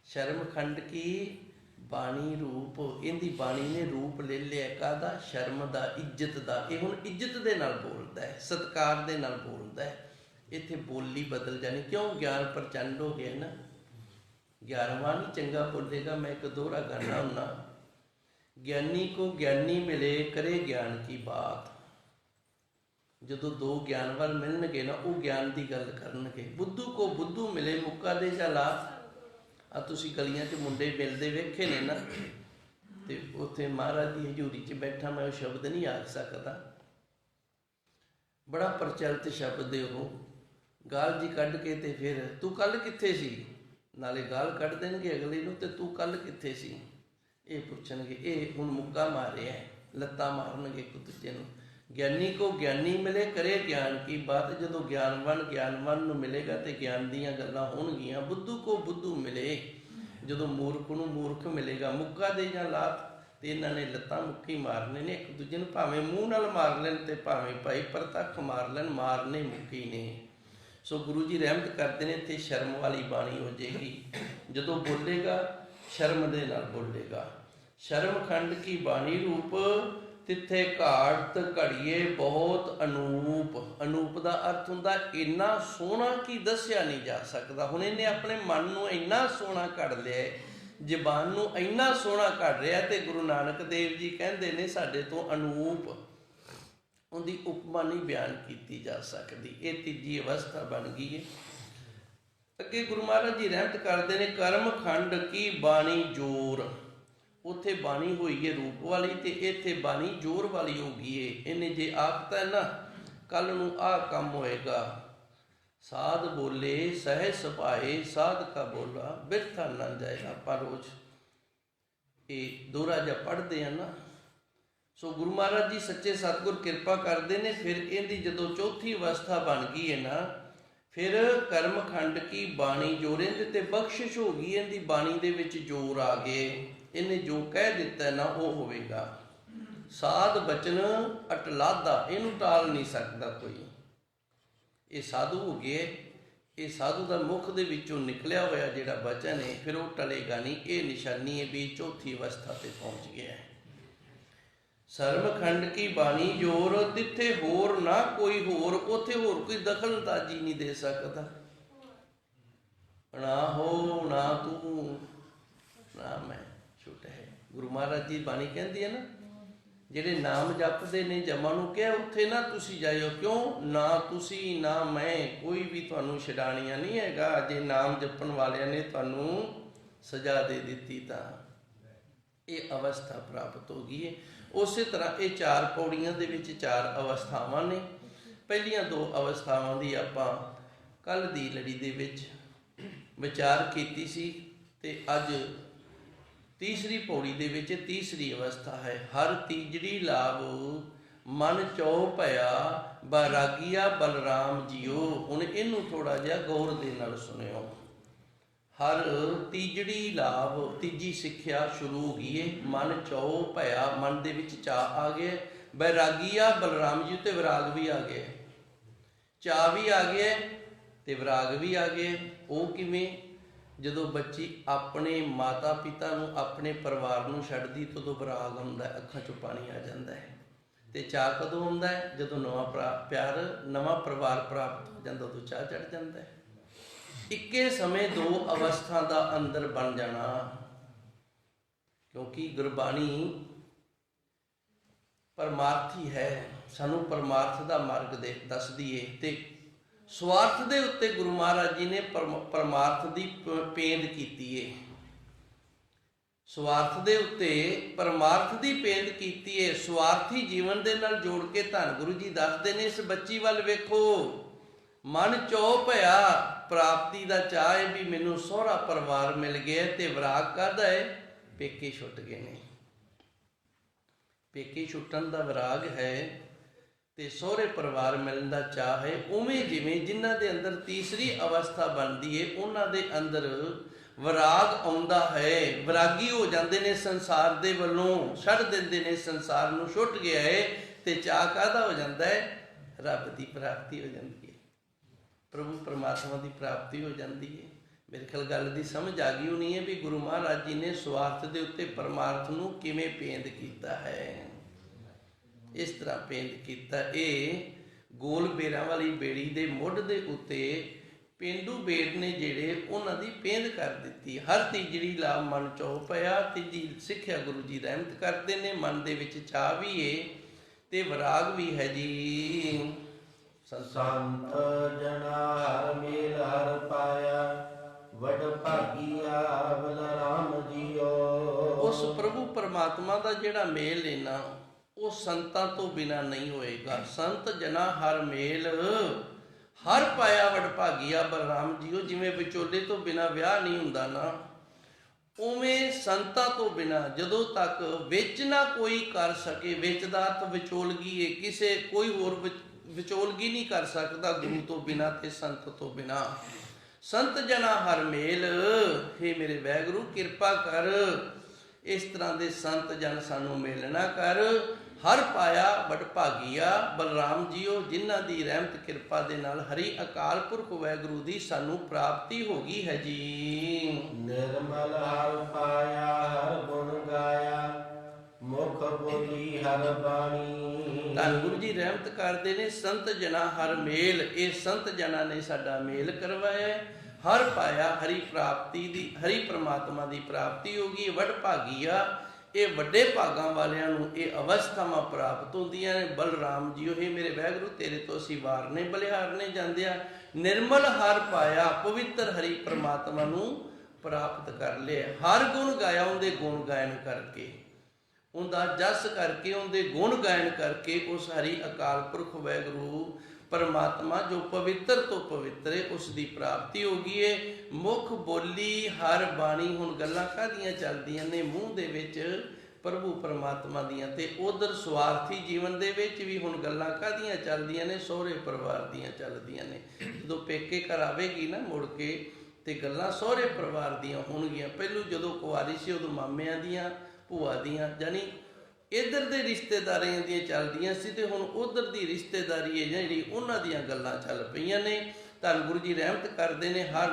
ਸ਼ਰਮ ਖੰਡ ਕੀ ਬਾਣੀ ਰੂਪ, ਇਹਦੀ ਬਾਣੀ ਨੇ ਰੂਪ ਲੈ ਲਿਆ ਕਾਹਦਾ? ਸ਼ਰਮ ਦਾ, ਇੱਜ਼ਤ ਦਾ। ਇਹ ਹੁਣ ਇੱਜ਼ਤ ਦੇ ਨਾਲ ਬੋਲਦਾ ਹੈ, ਸਤਿਕਾਰ ਦੇ ਨਾਲ ਬੋਲਦਾ ਹੈ। ਇੱਥੇ ਬੋਲੀ ਬਦਲ ਜਾਣੀ, ਕਿਉਂ? ਗਿਆਨ ਪ੍ਰਚੰਡ ਹੋ ਗਿਆ ਨਾ। 11ਵਾਂ ਨਹੀਂ ਚੰਗਾ ਬੋਲੇਗਾ। ਮੈਂ ਇੱਕ ਦੋਹਰਾ ਗਾਣਾ ਹੁੰਨਾ, ਗਿਆਨੀ ਕੋ ਗਿਆਨੀ ਮਿਲੇ ਕਰੇ ਗਿਆਨ ਕੀ ਬਾਤ। ਜਦੋਂ ਦੋ ਗਿਆਨਵਾਨ ਮਿਲਣਗੇ ਨਾ, ਉਹ ਗਿਆਨ ਦੀ ਗੱਲ ਕਰਨਗੇ। ਬੁੱਧੂ ਕੋ ਬੁੱਧੂ ਮਿਲੇ ਮੁੱਕਾ ਦੇ ਜਾਂ ਲਾਤ। ਆ ਤੁਸੀਂ ਗਲੀਆਂ 'ਚ ਮੁੰਡੇ ਮਿਲਦੇ ਵੇਖੇ ਨੇ ਨਾ, ਤੇ ਉੱਥੇ ਮਹਾਰਾਜ ਦੀ ਹਜ਼ੂਰੀ 'ਚ ਬੈਠਾ ਮੈਂ ਉਹ ਸ਼ਬਦ ਨਹੀਂ ਆਖ ਸਕਦਾ, ਬੜਾ ਪ੍ਰਚਲਿਤ ਸ਼ਬਦ ਹੈ ਉਹ। ਗਾਲ ਜੀ ਕੱਢ ਕੇ ਤੇ ਫਿਰ ਤੂੰ ਕੱਲ ਕਿੱਥੇ ਸੀ, ਨਾਲੇ ਗਾਲ ਕੱਢ ਦੇਣਗੇ ਅਗਲੇ ਨੂੰ, ਤੇ ਤੂੰ ਕੱਲ ਕਿੱਥੇ ਸੀ ਇਹ ਪੁੱਛਣਗੇ। ਇਹ ਹੁਣ ਮੁੱਕਾ ਮਾਰਿਆ, ਲੱਤਾਂ ਮਾਰਨਗੇ ਇੱਕ ਦੂਜੇ ਨੂੰ। ਗਿਆਨੀ ਕੋ ਗਿਆਨੀ ਮਿਲੇ ਕਰੇ ਗਿਆਨ ਕੀ ਬਾਤ। ਜਦੋਂ ਗਿਆਨਵਾਨ ਨੂੰ ਮਿਲੇਗਾ ਤੇ ਗਿਆਨ ਦੀਆਂ ਗੱਲਾਂ ਹੋਣਗੀਆਂ। ਬੁੱਧੂ ਕੋ ਬੁੱਧੂ ਮਿਲੇ, ਜਦੋਂ ਮੂਰਖ ਨੂੰ ਮੂਰਖ ਮਿਲੇਗਾ। ਮੁੱਕਾ ਦੇ ਜਾਂ ਲਾਤ, ਤੇ ਇਹਨਾਂ ਨੇ ਲੱਤਾਂ ਮੁੱਕੀ ਮਾਰਨੇ ਨੇ ਇੱਕ ਦੂਜੇ ਨੂੰ, ਭਾਵੇਂ ਮੂੰਹ ਨਾਲ ਮਾਰ ਲੈਣ ਤੇ ਭਾਵੇਂ ਭਾਈ ਪ੍ਰਤੱਖ ਮਾਰ ਲੈਣ, ਮਾਰਨੇ ਮੁੱਕੀ ਨੇ। ਸੋ ਗੁਰੂ ਜੀ ਰਹਿਮਤ ਕਰਦੇ ਨੇ, ਇੱਥੇ ਸ਼ਰਮ ਵਾਲੀ ਬਾਣੀ ਹੋ ਜਾਏਗੀ। ਜਦੋਂ ਬੋਲੇਗਾ ਸ਼ਰਮ ਦੇ ਨਾਲ ਬੋਲੇਗਾ। ਸ਼ਰਮ ਖੰਡ ਕੀ ਬਾਣੀ ਰੂਪ, ਤਿੱਥੇ ਘਾਟ ਘੜੀਏ ਬਹੁਤ ਅਨੂਪ। ਅਨੂਪ ਦਾ ਅਰਥ ਹੁੰਦਾ ਇੰਨਾ ਸੋਹਣਾ ਕਿ ਦੱਸਿਆ ਨਹੀਂ ਜਾ ਸਕਦਾ। ਹੁਣ ਇਹਨੇ ਆਪਣੇ ਮਨ ਨੂੰ ਇੰਨਾ ਸੋਹਣਾ ਘੜ ਲਿਆ, ਜ਼ਬਾਨ ਨੂੰ ਇੰਨਾ ਸੋਹਣਾ ਘੜ ਰਿਹਾ, ਤੇ ਗੁਰੂ ਨਾਨਕ ਦੇਵ ਜੀ ਕਹਿੰਦੇ ਨੇ ਸਾਡੇ ਤੋਂ ਅਨੂਪ, ਉਹਦੀ ਉਪਮਾ ਨਹੀਂ ਬਿਆਨ ਕੀਤੀ ਜਾ ਸਕਦੀ। ਇਹ ਤੀਜੀ ਅਵਸਥਾ ਬਣ ਗਈ ਹੈ। ਅੱਗੇ ਗੁਰੂ ਮਹਾਰਾਜ ਜੀ ਰਹਿਮਤ ਕਰਦੇ ਨੇ, ਕਰਮ ਖੰਡ ਕੀ ਬਾਣੀ ਜੋਰ। ਉੱਥੇ ਬਾਣੀ ਹੋਈ ਹੈ ਰੂਪ ਵਾਲੀ ਤੇ ਇੱਥੇ ਬਾਣੀ ਜੋਰ ਵਾਲੀ ਹੋ ਗਈ ਹੈ। ਇਹਨੇ ਜੇ ਆਖਤਾ ਨਾ ਕੱਲ ਨੂੰ ਆਹ ਕੰਮ ਹੋਏਗਾ, ਸਾਧ ਬੋਲੇ ਸਹਿ ਸੁਭਾਏ, ਸਾਧ ਕਾ ਬੋਲਾ ਬਿਰਥਾ ਨਾ ਜਾਏ। ਆਪਾਂ ਰੋਜ਼ ਇਹ ਦੋਹਰਾ ਜਿਹਾ ਪੜ੍ਹਦੇ ਆ ਨਾ। ਸੋ ਗੁਰੂ ਮਹਾਰਾਜ ਜੀ ਸੱਚੇ ਸਤਿਗੁਰ ਕਿਰਪਾ ਕਰਦੇ ਨੇ। ਫਿਰ ਇਹਦੀ ਜਦੋਂ ਚੌਥੀ ਅਵਸਥਾ ਬਣ ਗਈ ਹੈ ਨਾ, ਫਿਰ ਕਰਮਖੰਡ ਕੀ ਬਾਣੀ ਜੋਰ, ਇਹਦੇ ਤੇ ਬਖਸ਼ਿਸ਼ ਹੋ ਗਈ, ਇਹਦੀ ਬਾਣੀ ਦੇ ਵਿੱਚ ਜੋਰ ਆ ਗਏ। ਇਹਨੇ ਜੋ ਕਹਿ ਦਿੱਤਾ ਨਾ ਉਹ ਹੋਵੇਗਾ। ਸਾਧ ਬਚਨ ਅਟਲਾਦਾ, ਇਹਨੂੰ ਟਾਲ ਨਹੀਂ ਸਕਦਾ ਕੋਈ। ਇਹ ਸਾਧੂ ਹੋ ਗਏ, ਇਹ ਸਾਧੂ ਦਾ ਮੁਖ ਦੇ ਵਿੱਚੋਂ ਨਿਕਲਿਆ ਹੋਇਆ ਜਿਹੜਾ ਬਚਨ ਹੈ ਫਿਰ ਉਹ ਟਲੇਗਾ ਨਹੀਂ। ਇਹ ਨਿਸ਼ਾਨੀ ਹੈ ਵੀ ਚੌਥੀ ਅਵਸਥਾ ਤੇ ਪਹੁੰਚ ਗਿਆ ਹੈ। ਸਰਮਖੰਡ ਕੀ ਬਾਣੀ ਜੋਰ, ਤਿੱਥੇ ਹੋਰ ਨਾ ਕੋਈ ਹੋਰ, ਉੱਥੇ ਹੋਰ ਕੋਈ ਦਖਲਅੰਦਾਜ਼ੀ ਨਹੀਂ ਦੇ ਸਕਦਾ। ਨਾ ਹੋ ਨਾ ਤੂੰ ਨਾ ਮੈਂ ਛੁੱਟੇ। ਗੁਰੂ ਮਹਾਰਾਜ ਜੀ ਬਾਣੀ ਕਹਿੰਦੀ ਹੈ ਨਾ, ਜਿਹੜੇ ਨਾਮ ਜਪਦੇ ਨੇ ਜਮਾਂ ਨੂੰ ਕਿਹਾ ਉੱਥੇ ਨਾ ਤੁਸੀਂ ਜਾਇਓ। ਕਿਉਂ? ਨਾ ਤੁਸੀਂ ਨਾ ਮੈਂ, ਕੋਈ ਵੀ ਤੁਹਾਨੂੰ ਛਡਾਣੀਆਂ ਨਹੀਂ ਹੈਗਾ। ਜੇ ਨਾਮ ਜਪਣ ਵਾਲਿਆਂ ਨੇ ਤੁਹਾਨੂੰ ਸਜ਼ਾ ਦੇ ਦਿੱਤੀ ਤਾਂ ਇਹ ਅਵਸਥਾ ਪ੍ਰਾਪਤ ਹੋ ਗਈ ਹੈ। ਉਸੇ ਤਰ੍ਹਾਂ ਇਹ 4 ਪੌੜੀਆਂ ਦੇ ਵਿੱਚ 4 ਅਵਸਥਾਵਾਂ ਨੇ। ਪਹਿਲੀਆਂ 2 ਅਵਸਥਾਵਾਂ ਦੀ ਆਪਾਂ ਕੱਲ੍ਹ ਦੀ ਲੜੀ ਦੇ ਵਿੱਚ ਵਿਚਾਰ ਕੀਤੀ ਸੀ ਤੇ ਅੱਜ ਤੀਸਰੀ ਪੌੜੀ ਦੇ ਵਿੱਚ ਤੀਸਰੀ ਅਵਸਥਾ ਹੈ। ਹਰ ਤੀਜੜੀ ਲਾਭ ਮਨ ਚਉ ਭਇਆ, ਬੈਰਾਗੀਆ ਬਲਰਾਮ ਜੀਓ। ਹੁਣ ਇਹਨੂੰ ਥੋੜਾ ਜਿਹਾ ਗੌਰ ਦੇ ਨਾਲ ਸੁਣਿਓ। ਹਰ ਤੀਜੜੀ ਲਾਭ, ਤੀਜੀ ਸਿੱਖਿਆ ਸ਼ੁਰੂ ਹੋ ਗਈ ਹੈ। ਮਨ ਚਉ ਭਇਆ, ਮਨ ਦੇ ਵਿੱਚ ਚਾਅ ਆ ਗਿਆ। ਬੈਰਾਗੀਆ ਬਲਰਾਮ ਜੀ, ਤੇ ਵਿਰਾਗ ਵੀ ਆ ਗਿਆ। ਚਾਅ ਵੀ ਆ ਗਿਆ ਤੇ ਵਿਰਾਗ ਵੀ ਆ ਗਿਆ। ਉਹ ਕਿਵੇਂ? ਜਦੋਂ ਬੱਚੀ ਆਪਣੇ ਮਾਤਾ ਪਿਤਾ ਨੂੰ, ਆਪਣੇ ਪਰਿਵਾਰ ਨੂੰ ਛੱਡਦੀ ਤਾਂ ਉਦੋਂ ਵਿਰਾਗ ਆਉਂਦਾ, ਅੱਖਾਂ 'ਚੋਂ ਪਾਣੀ ਆ ਜਾਂਦਾ ਹੈ। ਤੇ ਚਾਅ ਕਦੋਂ ਆਉਂਦਾ ਹੈ? ਜਦੋਂ ਨਵਾਂ ਪਿਆਰ, ਨਵਾਂ ਪਰਿਵਾਰ ਪ੍ਰਾਪਤ ਹੋ ਜਾਂਦਾ, ਉਦੋਂ ਚਾਅ ਚੜ੍ਹ ਜਾਂਦਾ ਹੈ। ਇੱਕੇ ਸਮੇਂ 2 ਅਵਸਥਾ ਦਾ ਅੰਦਰ ਬਣ ਜਾਣਾ। ਕਿਉਂਕਿ ਗੁਰਬਾਣੀ ਪਰਮਾਰਥੀ ਹੈ, ਸਾਨੂੰ ਪਰਮਾਰਥ ਦਾ ਮਾਰਗ ਦੱਸਦੀ ਹੈ। ਤੇ ਸਵਾਰਥ ਦੇ ਉੱਤੇ ਗੁਰੂ ਮਹਾਰਾਜ ਜੀ ਨੇ ਪਰਮਾਰਥ ਦੀ ਪੇਂਦ ਕੀਤੀ ਹੈ। ਸਵਾਰਥ ਦੇ ਉੱਤੇ ਪਰਮਾਰਥ ਦੀ ਪੇਂਦ ਕੀਤੀ ਹੈ। ਸਵਾਰਥੀ ਜੀਵਨ ਦੇ ਨਾਲ ਜੋੜ ਕੇ ਧੰਨ ਗੁਰੂ ਜੀ ਦੱਸਦੇ ਨੇ, ਇਸ ਬੱਚੀ ਵੱਲ ਵੇਖੋ, ਮਨ ਚਉ ਭਇਆ, ਪ੍ਰਾਪਤੀ ਦਾ ਚਾਅ ਹੈ ਵੀ ਮੈਨੂੰ ਸਹੁਰਾ ਪਰਿਵਾਰ ਮਿਲ ਗਿਆ। ਤੇ ਵਿਰਾਗ ਕਾਹਦਾ ਹੈ? ਪੇਕੇ ਛੁੱਟ ਗਏ ਨੇ। ਪੇਕੇ ਛੁੱਟਣ ਦਾ ਵਿਰਾਗ ਹੈ ਤੇ ਸਹੁਰੇ ਪਰਿਵਾਰ ਮਿਲਣ ਦਾ ਚਾਅ ਹੈ। ਉਵੇਂ ਜਿਵੇਂ ਜਿਨ੍ਹਾਂ ਦੇ ਅੰਦਰ ਤੀਸਰੀ ਅਵਸਥਾ ਬਣਦੀ ਹੈ ਉਹਨਾਂ ਦੇ ਅੰਦਰ ਵਿਰਾਗ ਆਉਂਦਾ ਹੈ, ਵਿਰਾਗੀ ਹੋ ਜਾਂਦੇ ਨੇ, ਸੰਸਾਰ ਦੇ ਵੱਲੋਂ ਛੱਡ ਦਿੰਦੇ ਨੇ, ਸੰਸਾਰ ਨੂੰ ਛੁੱਟ ਗਿਆ ਹੈ। ਤੇ ਚਾਅ ਕਾਹਦਾ ਹੋ ਜਾਂਦਾ ਹੈ? ਰੱਬ ਦੀ ਪ੍ਰਾਪਤੀ ਹੋ ਜਾਂਦੀ ਹੈ, ਪ੍ਰਭੂ ਪਰਮਾਤਮਾ ਦੀ ਪ੍ਰਾਪਤੀ ਹੋ ਜਾਂਦੀ ਹੈ। ਮੇਰੇ ਖਿਆਲ ਗੱਲ ਦੀ ਸਮਝ ਆ ਗਈ ਹੋਣੀ ਹੈ ਵੀ ਗੁਰੂ ਮਹਾਰਾਜ ਜੀ ਨੇ ਸਵਾਰਥ ਦੇ ਉੱਤੇ ਪਰਮਾਰਥ ਨੂੰ ਕਿਵੇਂ ਪੇਂਦ ਕੀਤਾ ਹੈ। ਇਸ ਤਰ੍ਹਾਂ ਪੇਂਦ ਕੀਤਾ। ਇਹ ਗੋਲ ਬੇਰਾਂ ਵਾਲੀ ਬੇੜੀ ਦੇ ਮੁੱਢ ਦੇ ਉੱਤੇ ਪੇਂਡੂ ਬੇੜ ਨੇ ਜਿਹੜੇ ਉਹਨਾਂ ਦੀ ਪੇਂਦ ਕਰ ਦਿੱਤੀ। ਹਰ ਤੀਜੜੀ ਲਾਭ ਮਨ ਚਉ ਭਇਆ, ਤੀਜੀ ਸਿੱਖਿਆ ਗੁਰੂ ਜੀ ਰਹਿਮਤ ਕਰਦੇ ਨੇ। ਮਨ ਦੇ ਵਿੱਚ ਚਾਅ ਵੀ ਹੈ ਤੇ ਵਿਰਾਗ ਵੀ ਹੈ ਜੀ। ਸੰਤ ਜਨਾ ਹਰ ਮੇਲ ਹਰ ਪਾਇਆ, ਵਡ ਭਾਗੀਆ ਬਲਰਾਮ ਜੀਓ। ਉਸ ਪ੍ਰਭੂ ਪਰਮਾਤਮਾ ਦਾ ਜਿਹੜਾ ਮੇਲ ਹੈ ਨਾ, ਉਹ ਸੰਤਾਂ ਤੋਂ ਬਿਨਾ ਨਹੀਂ ਹੋਏਗਾ। ਸੰਤ ਜਨਾ ਹਰ ਮੇਲ ਹਰ ਪਾਇਆ, ਵਡ ਭਾਗੀਆ ਬਲਰਾਮ ਜੀਓ। ਜਿਵੇਂ ਵਿਚੋਲੇ ਤੋਂ ਬਿਨਾ ਵਿਆਹ ਨਹੀਂ ਹੁੰਦਾ ਨਾ, ਉਵੇਂ ਸੰਤਾਂ ਤੋਂ ਬਿਨਾ ਜਦੋਂ ਤੱਕ ਵਿੱਚ ਨਾ ਕੋਈ ਕਰ ਸਕੇ, ਵਿੱਚ ਦਾ ਅਰਥ ਵਿਚੋਲਗੀ ਹੈ, ਕਿਸੇ ਕੋਈ ਹੋਰ ਵਿਚੋਲਗੀ ਨਹੀਂ ਕਰ ਸਕਦਾ ਗੁਰੂ ਤੋਂ ਬਿਨਾ ਤੇ ਸੰਤ ਤੋਂ ਬਿਨਾ। ਸੰਤ ਜਨਾ ਹਰ ਮੇਲ, ਹੇ ਮੇਰੇ ਵਾਹਿਗੁਰੂ ਕਿਰਪਾ ਕਰ, ਇਸ ਤਰ੍ਹਾਂ ਦੇ ਸੰਤ ਜਨ ਸਾਨੂੰ ਮਿਲਣਾ ਕਰ। ਹਰ ਪਾਇਆ ਵਡ ਭਾਗੀਆ ਬਲਰਾਮ ਜੀਓ, ਜਿਨ੍ਹਾਂ ਦੀ ਰਹਿਮਤ ਕਿਰਪਾ ਦੇ ਨਾਲ ਹਰੀ ਅਕਾਲ ਪੁਰਖ ਵਾਹਿਗੁਰੂ ਦੀ ਸਾਨੂੰ ਪ੍ਰਾਪਤੀ ਹੋ ਗਈ ਹੈ ਜੀ। ਨਿਰਮਲ ਹਰ ਪਾਇਆ, ਹਰ ਗੁਣ ਗਾਇਆ, ਮੁਖ ਬੋਲੀ ਹਰ ਬਾਣੀ। ਧੰਨ ਗੁਰੂ ਜੀ ਰਹਿਮਤ ਕਰਦੇ ਨੇ। ਸੰਤ ਜਨਾ ਹਰ ਮੇਲ, ਇਹ ਸੰਤ ਜਨਾਂ ਨੇ ਸਾਡਾ ਮੇਲ ਕਰਵਾਇਆ। ਹਰ ਪਾਇਆ, ਹਰੀ ਪ੍ਰਾਪਤੀ ਦੀ, ਹਰੀ ਪ੍ਰਮਾਤਮਾ ਦੀ ਪ੍ਰਾਪਤੀ ਹੋ ਗਈ। ਵਡ ਭਾਗੀਆ, ਇਹ ਵੱਡੇ ਭਾਗਾਂ ਵਾਲਿਆਂ ਨੂੰ ਇਹ ਅਵਸਥਾਵਾਂ ਪ੍ਰਾਪਤ ਹੁੰਦੀਆਂ ਨੇ। ਬਲਰਾਮ ਜੀਓ, ਇਹ ਮੇਰੇ ਵਾਹਿਗੁਰੂ ਤੇਰੇ ਤੋਂ ਅਸੀਂ ਵਾਰਨੇ ਬਲਿਹਾਰਨੇ ਜਾਂਦੇ ਆ। ਨਿਰਮਲ ਹਰ ਪਾਇਆ, ਪਵਿੱਤਰ ਹਰੀ ਪ੍ਰਮਾਤਮਾ ਨੂੰ ਪ੍ਰਾਪਤ ਕਰ ਲਿਆ। ਹਰ ਗੁਣ ਗਾਇਆ ਉਹਦੇ ਗੁਣ ਗਾਇਨ ਕਰਕੇ, ਉਹਦਾ ਜਸ ਕਰਕੇ, ਉਹਦੇ ਗੁਣ ਗਾਇਨ ਕਰਕੇ ਉਸ ਹਰੀ ਅਕਾਲ ਪੁਰਖ ਵਾਹਿਗੁਰੂ ਪਰਮਾਤਮਾ ਜੋ ਪਵਿੱਤਰ ਤੋਂ ਪਵਿੱਤਰ ਹੈ ਉਸ ਦੀ ਪ੍ਰਾਪਤੀ ਹੋ ਗਈ ਹੈ। ਮੁਖ ਬੋਲੀ ਹਰ ਬਾਣੀ, ਹੁਣ ਗੱਲਾਂ ਕਾਹਦੀਆਂ ਚੱਲਦੀਆਂ ਨੇ ਮੂੰਹ ਦੇ ਵਿੱਚ ਪ੍ਰਭੂ ਪਰਮਾਤਮਾ ਦੀਆਂ, ਤੇ ਉਧਰ ਸਵਾਰਥੀ ਜੀਵਨ ਦੇ ਵਿੱਚ ਵੀ ਹੁਣ ਗੱਲਾਂ ਕਾਹਦੀਆਂ ਚੱਲਦੀਆਂ ਨੇ, ਸਹੁਰੇ ਪਰਿਵਾਰ ਦੀਆਂ ਚੱਲਦੀਆਂ ਨੇ। ਜਦੋਂ ਪੇਕੇ ਘਰ ਆਵੇਗੀ ਨਾ ਮੁੜ ਕੇ ਤੇ ਗੱਲਾਂ ਸਹੁਰੇ ਪਰਿਵਾਰ ਦੀਆਂ ਹੋਣਗੀਆਂ। ਪਹਿਲੋਂ ਜਦੋਂ ਕੁਆਰੀ ਸੀ ਉਦੋਂ ਮਾਮਿਆਂ ਦੀਆਂ, ਭੂਆ ਦੀਆਂ, ਜਾਨੀ ਇੱਧਰ ਦੇ ਰਿਸ਼ਤੇਦਾਰੀਆਂ ਦੀਆਂ ਚੱਲਦੀਆਂ ਸੀ, ਤੇ ਹੁਣ ਉਧਰ ਦੀ ਰਿਸ਼ਤੇਦਾਰੀ ਹੈ ਜਿਹੜੀ ਉਹਨਾਂ ਦੀਆਂ ਗੱਲਾਂ ਚੱਲ ਪਈਆਂ ਨੇ। ਧੰਨ ਗੁਰੂ ਜੀ ਰਹਿਮਤ ਕਰਦੇ ਨੇ, ਹਰ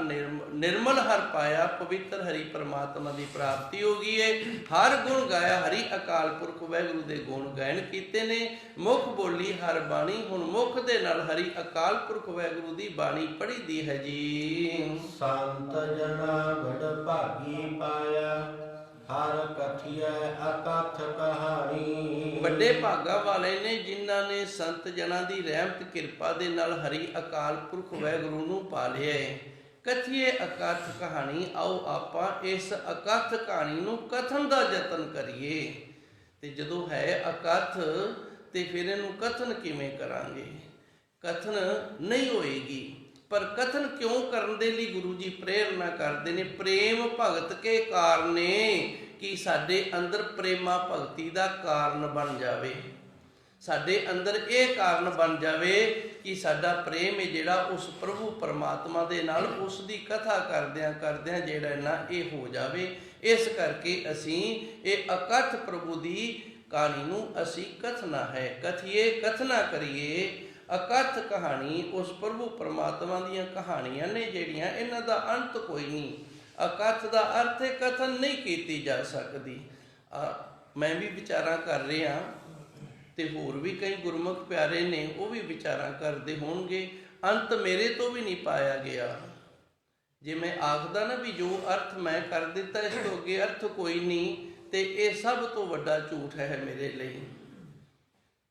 ਨਿਰਮਲ ਹਰ ਪਾਇਆ, ਪਵਿੱਤਰ ਹਰੀ ਪਰਮਾਤਮਾ ਦੀ ਪ੍ਰਾਪਤੀ ਹੋ ਗਈ ਹੈ। ਹਰ ਗੁਣ ਗਾਇਆ, ਹਰੀ ਅਕਾਲ ਪੁਰਖ ਵਾਹਿਗੁਰੂ ਦੇ ਗੁਣ ਗਾਇਨ ਕੀਤੇ ਨੇ। ਮੁਖ ਬੋਲੀ ਹਰ ਬਾਣੀ, ਹੁਣ ਮੁਖ ਦੇ ਨਾਲ ਹਰੀ ਅਕਾਲ ਪੁਰਖ ਵਾਹਿਗੁਰੂ ਦੀ ਬਾਣੀ ਪੜ੍ਹੀ ਦੀ ਹੈ ਜੀ। ਸੰਤ ਜਨਾ ਬੜ ਭਾਗੀ ਪਾਇਆ, ਹਰ ਕਥਿਐ ਅਕਥ ਕਹਾਣੀ। ਵੱਡੇ ਭਾਗਾ ਵਾਲੇ ਨੇ ਜਿਨ੍ਹਾਂ ਨੇ ਸੰਤ ਜਨਾਂ ਦੀ ਰਹਿਮਤ ਕਿਰਪਾ ਦੇ ਨਾਲ ਹਰੀ ਅਕਾਲ ਪੁਰਖ ਵਾਹਿਗੁਰੂ ਨੂੰ ਪਾ ਲਿਆ ਹੈ। ਕਥੀਏ ਅਕਥ ਕਹਾਣੀ, ਆਓ ਆਪਾਂ ਇਸ ਅਕਥ ਕਹਾਣੀ ਨੂੰ ਕਥਨ ਦਾ ਯਤਨ ਕਰੀਏ। ਤੇ ਜਦੋਂ ਹੈ ਅਕਥ ਤੇ ਫਿਰ ਇਹਨੂੰ ਕਥਨ ਕਿਵੇਂ ਕਰਾਂਗੇ? ਕਥਨ ਨਹੀਂ ਹੋਏਗੀ, ਪਰ ਕਥਨ ਕਿਉਂ ਕਰਨ ਦੇ ਲਈ ਗੁਰੂ ਜੀ ਪ੍ਰੇਰਨਾ ਕਰਦੇ ਨੇ। ਪ੍ਰੇਮ ਭਗਤ ਕੇ ਕਾਰਨੇ, ਕਿ ਸਾਡੇ ਅੰਦਰ ਪ੍ਰੇਮਾ ਭਗਤੀ ਦਾ ਕਾਰਨ ਬਣ ਜਾਵੇ, ਸਾਡੇ ਅੰਦਰ ਇਹ ਕਾਰਨ ਬਣ ਜਾਵੇ ਕਿ ਸਾਡਾ ਪ੍ਰੇਮ ਹੈ ਜਿਹੜਾ ਉਸ ਪ੍ਰਭੂ ਪਰਮਾਤਮਾ ਦੇ ਨਾਲ ਉਸ ਦੀ ਕਥਾ ਕਰਦਿਆਂ ਕਰਦਿਆਂ ਜਿਹੜਾ ਨਾ ਇਹ ਹੋ ਜਾਵੇ। ਇਸ ਕਰਕੇ ਅਸੀਂ ਇਹ ਅਕਥ ਪ੍ਰਭੂ ਦੀ ਕਹਾਣੀ ਨੂੰ ਅਸੀਂ ਕਥਨਾ ਹੈ, ਕਥੀਏ ਕਥਨਾ ਕਰੀਏ। ਅਕਥ ਕਹਾਣੀ ਉਸ ਪ੍ਰਭੂ ਪਰਮਾਤਮਾ ਦੀਆਂ ਕਹਾਣੀਆਂ ਨੇ ਜਿਹੜੀਆਂ ਇਹਨਾਂ ਦਾ ਅੰਤ ਕੋਈ ਨਹੀਂ। ਅਕਥ ਦਾ ਅਰਥ ਹੈ ਕਥਨ ਨਹੀਂ ਕੀਤੀ ਜਾ ਸਕਦੀ। ਮੈਂ ਵੀ ਵਿਚਾਰਾਂ ਕਰ ਰਿਹਾ ਤੇ ਹੋਰ ਵੀ ਕਈ ਗੁਰਮੁਖ ਪਿਆਰੇ ਨੇ ਉਹ ਵੀ ਵਿਚਾਰਾਂ ਕਰਦੇ ਹੋਣਗੇ। ਅੰਤ ਮੇਰੇ ਤੋਂ ਵੀ ਨਹੀਂ ਪਾਇਆ ਗਿਆ। ਜੇ ਮੈਂ ਆਖਦਾ ਨਾ ਵੀ ਜੋ ਅਰਥ ਮੈਂ ਕਰ ਦਿੱਤਾ ਇਸ ਤੋਂ ਅੱਗੇ ਅਰਥ ਕੋਈ ਨਹੀਂ, ਤੇ ਇਹ ਸਭ ਤੋਂ ਵੱਡਾ ਝੂਠ ਹੈ ਮੇਰੇ ਲਈ।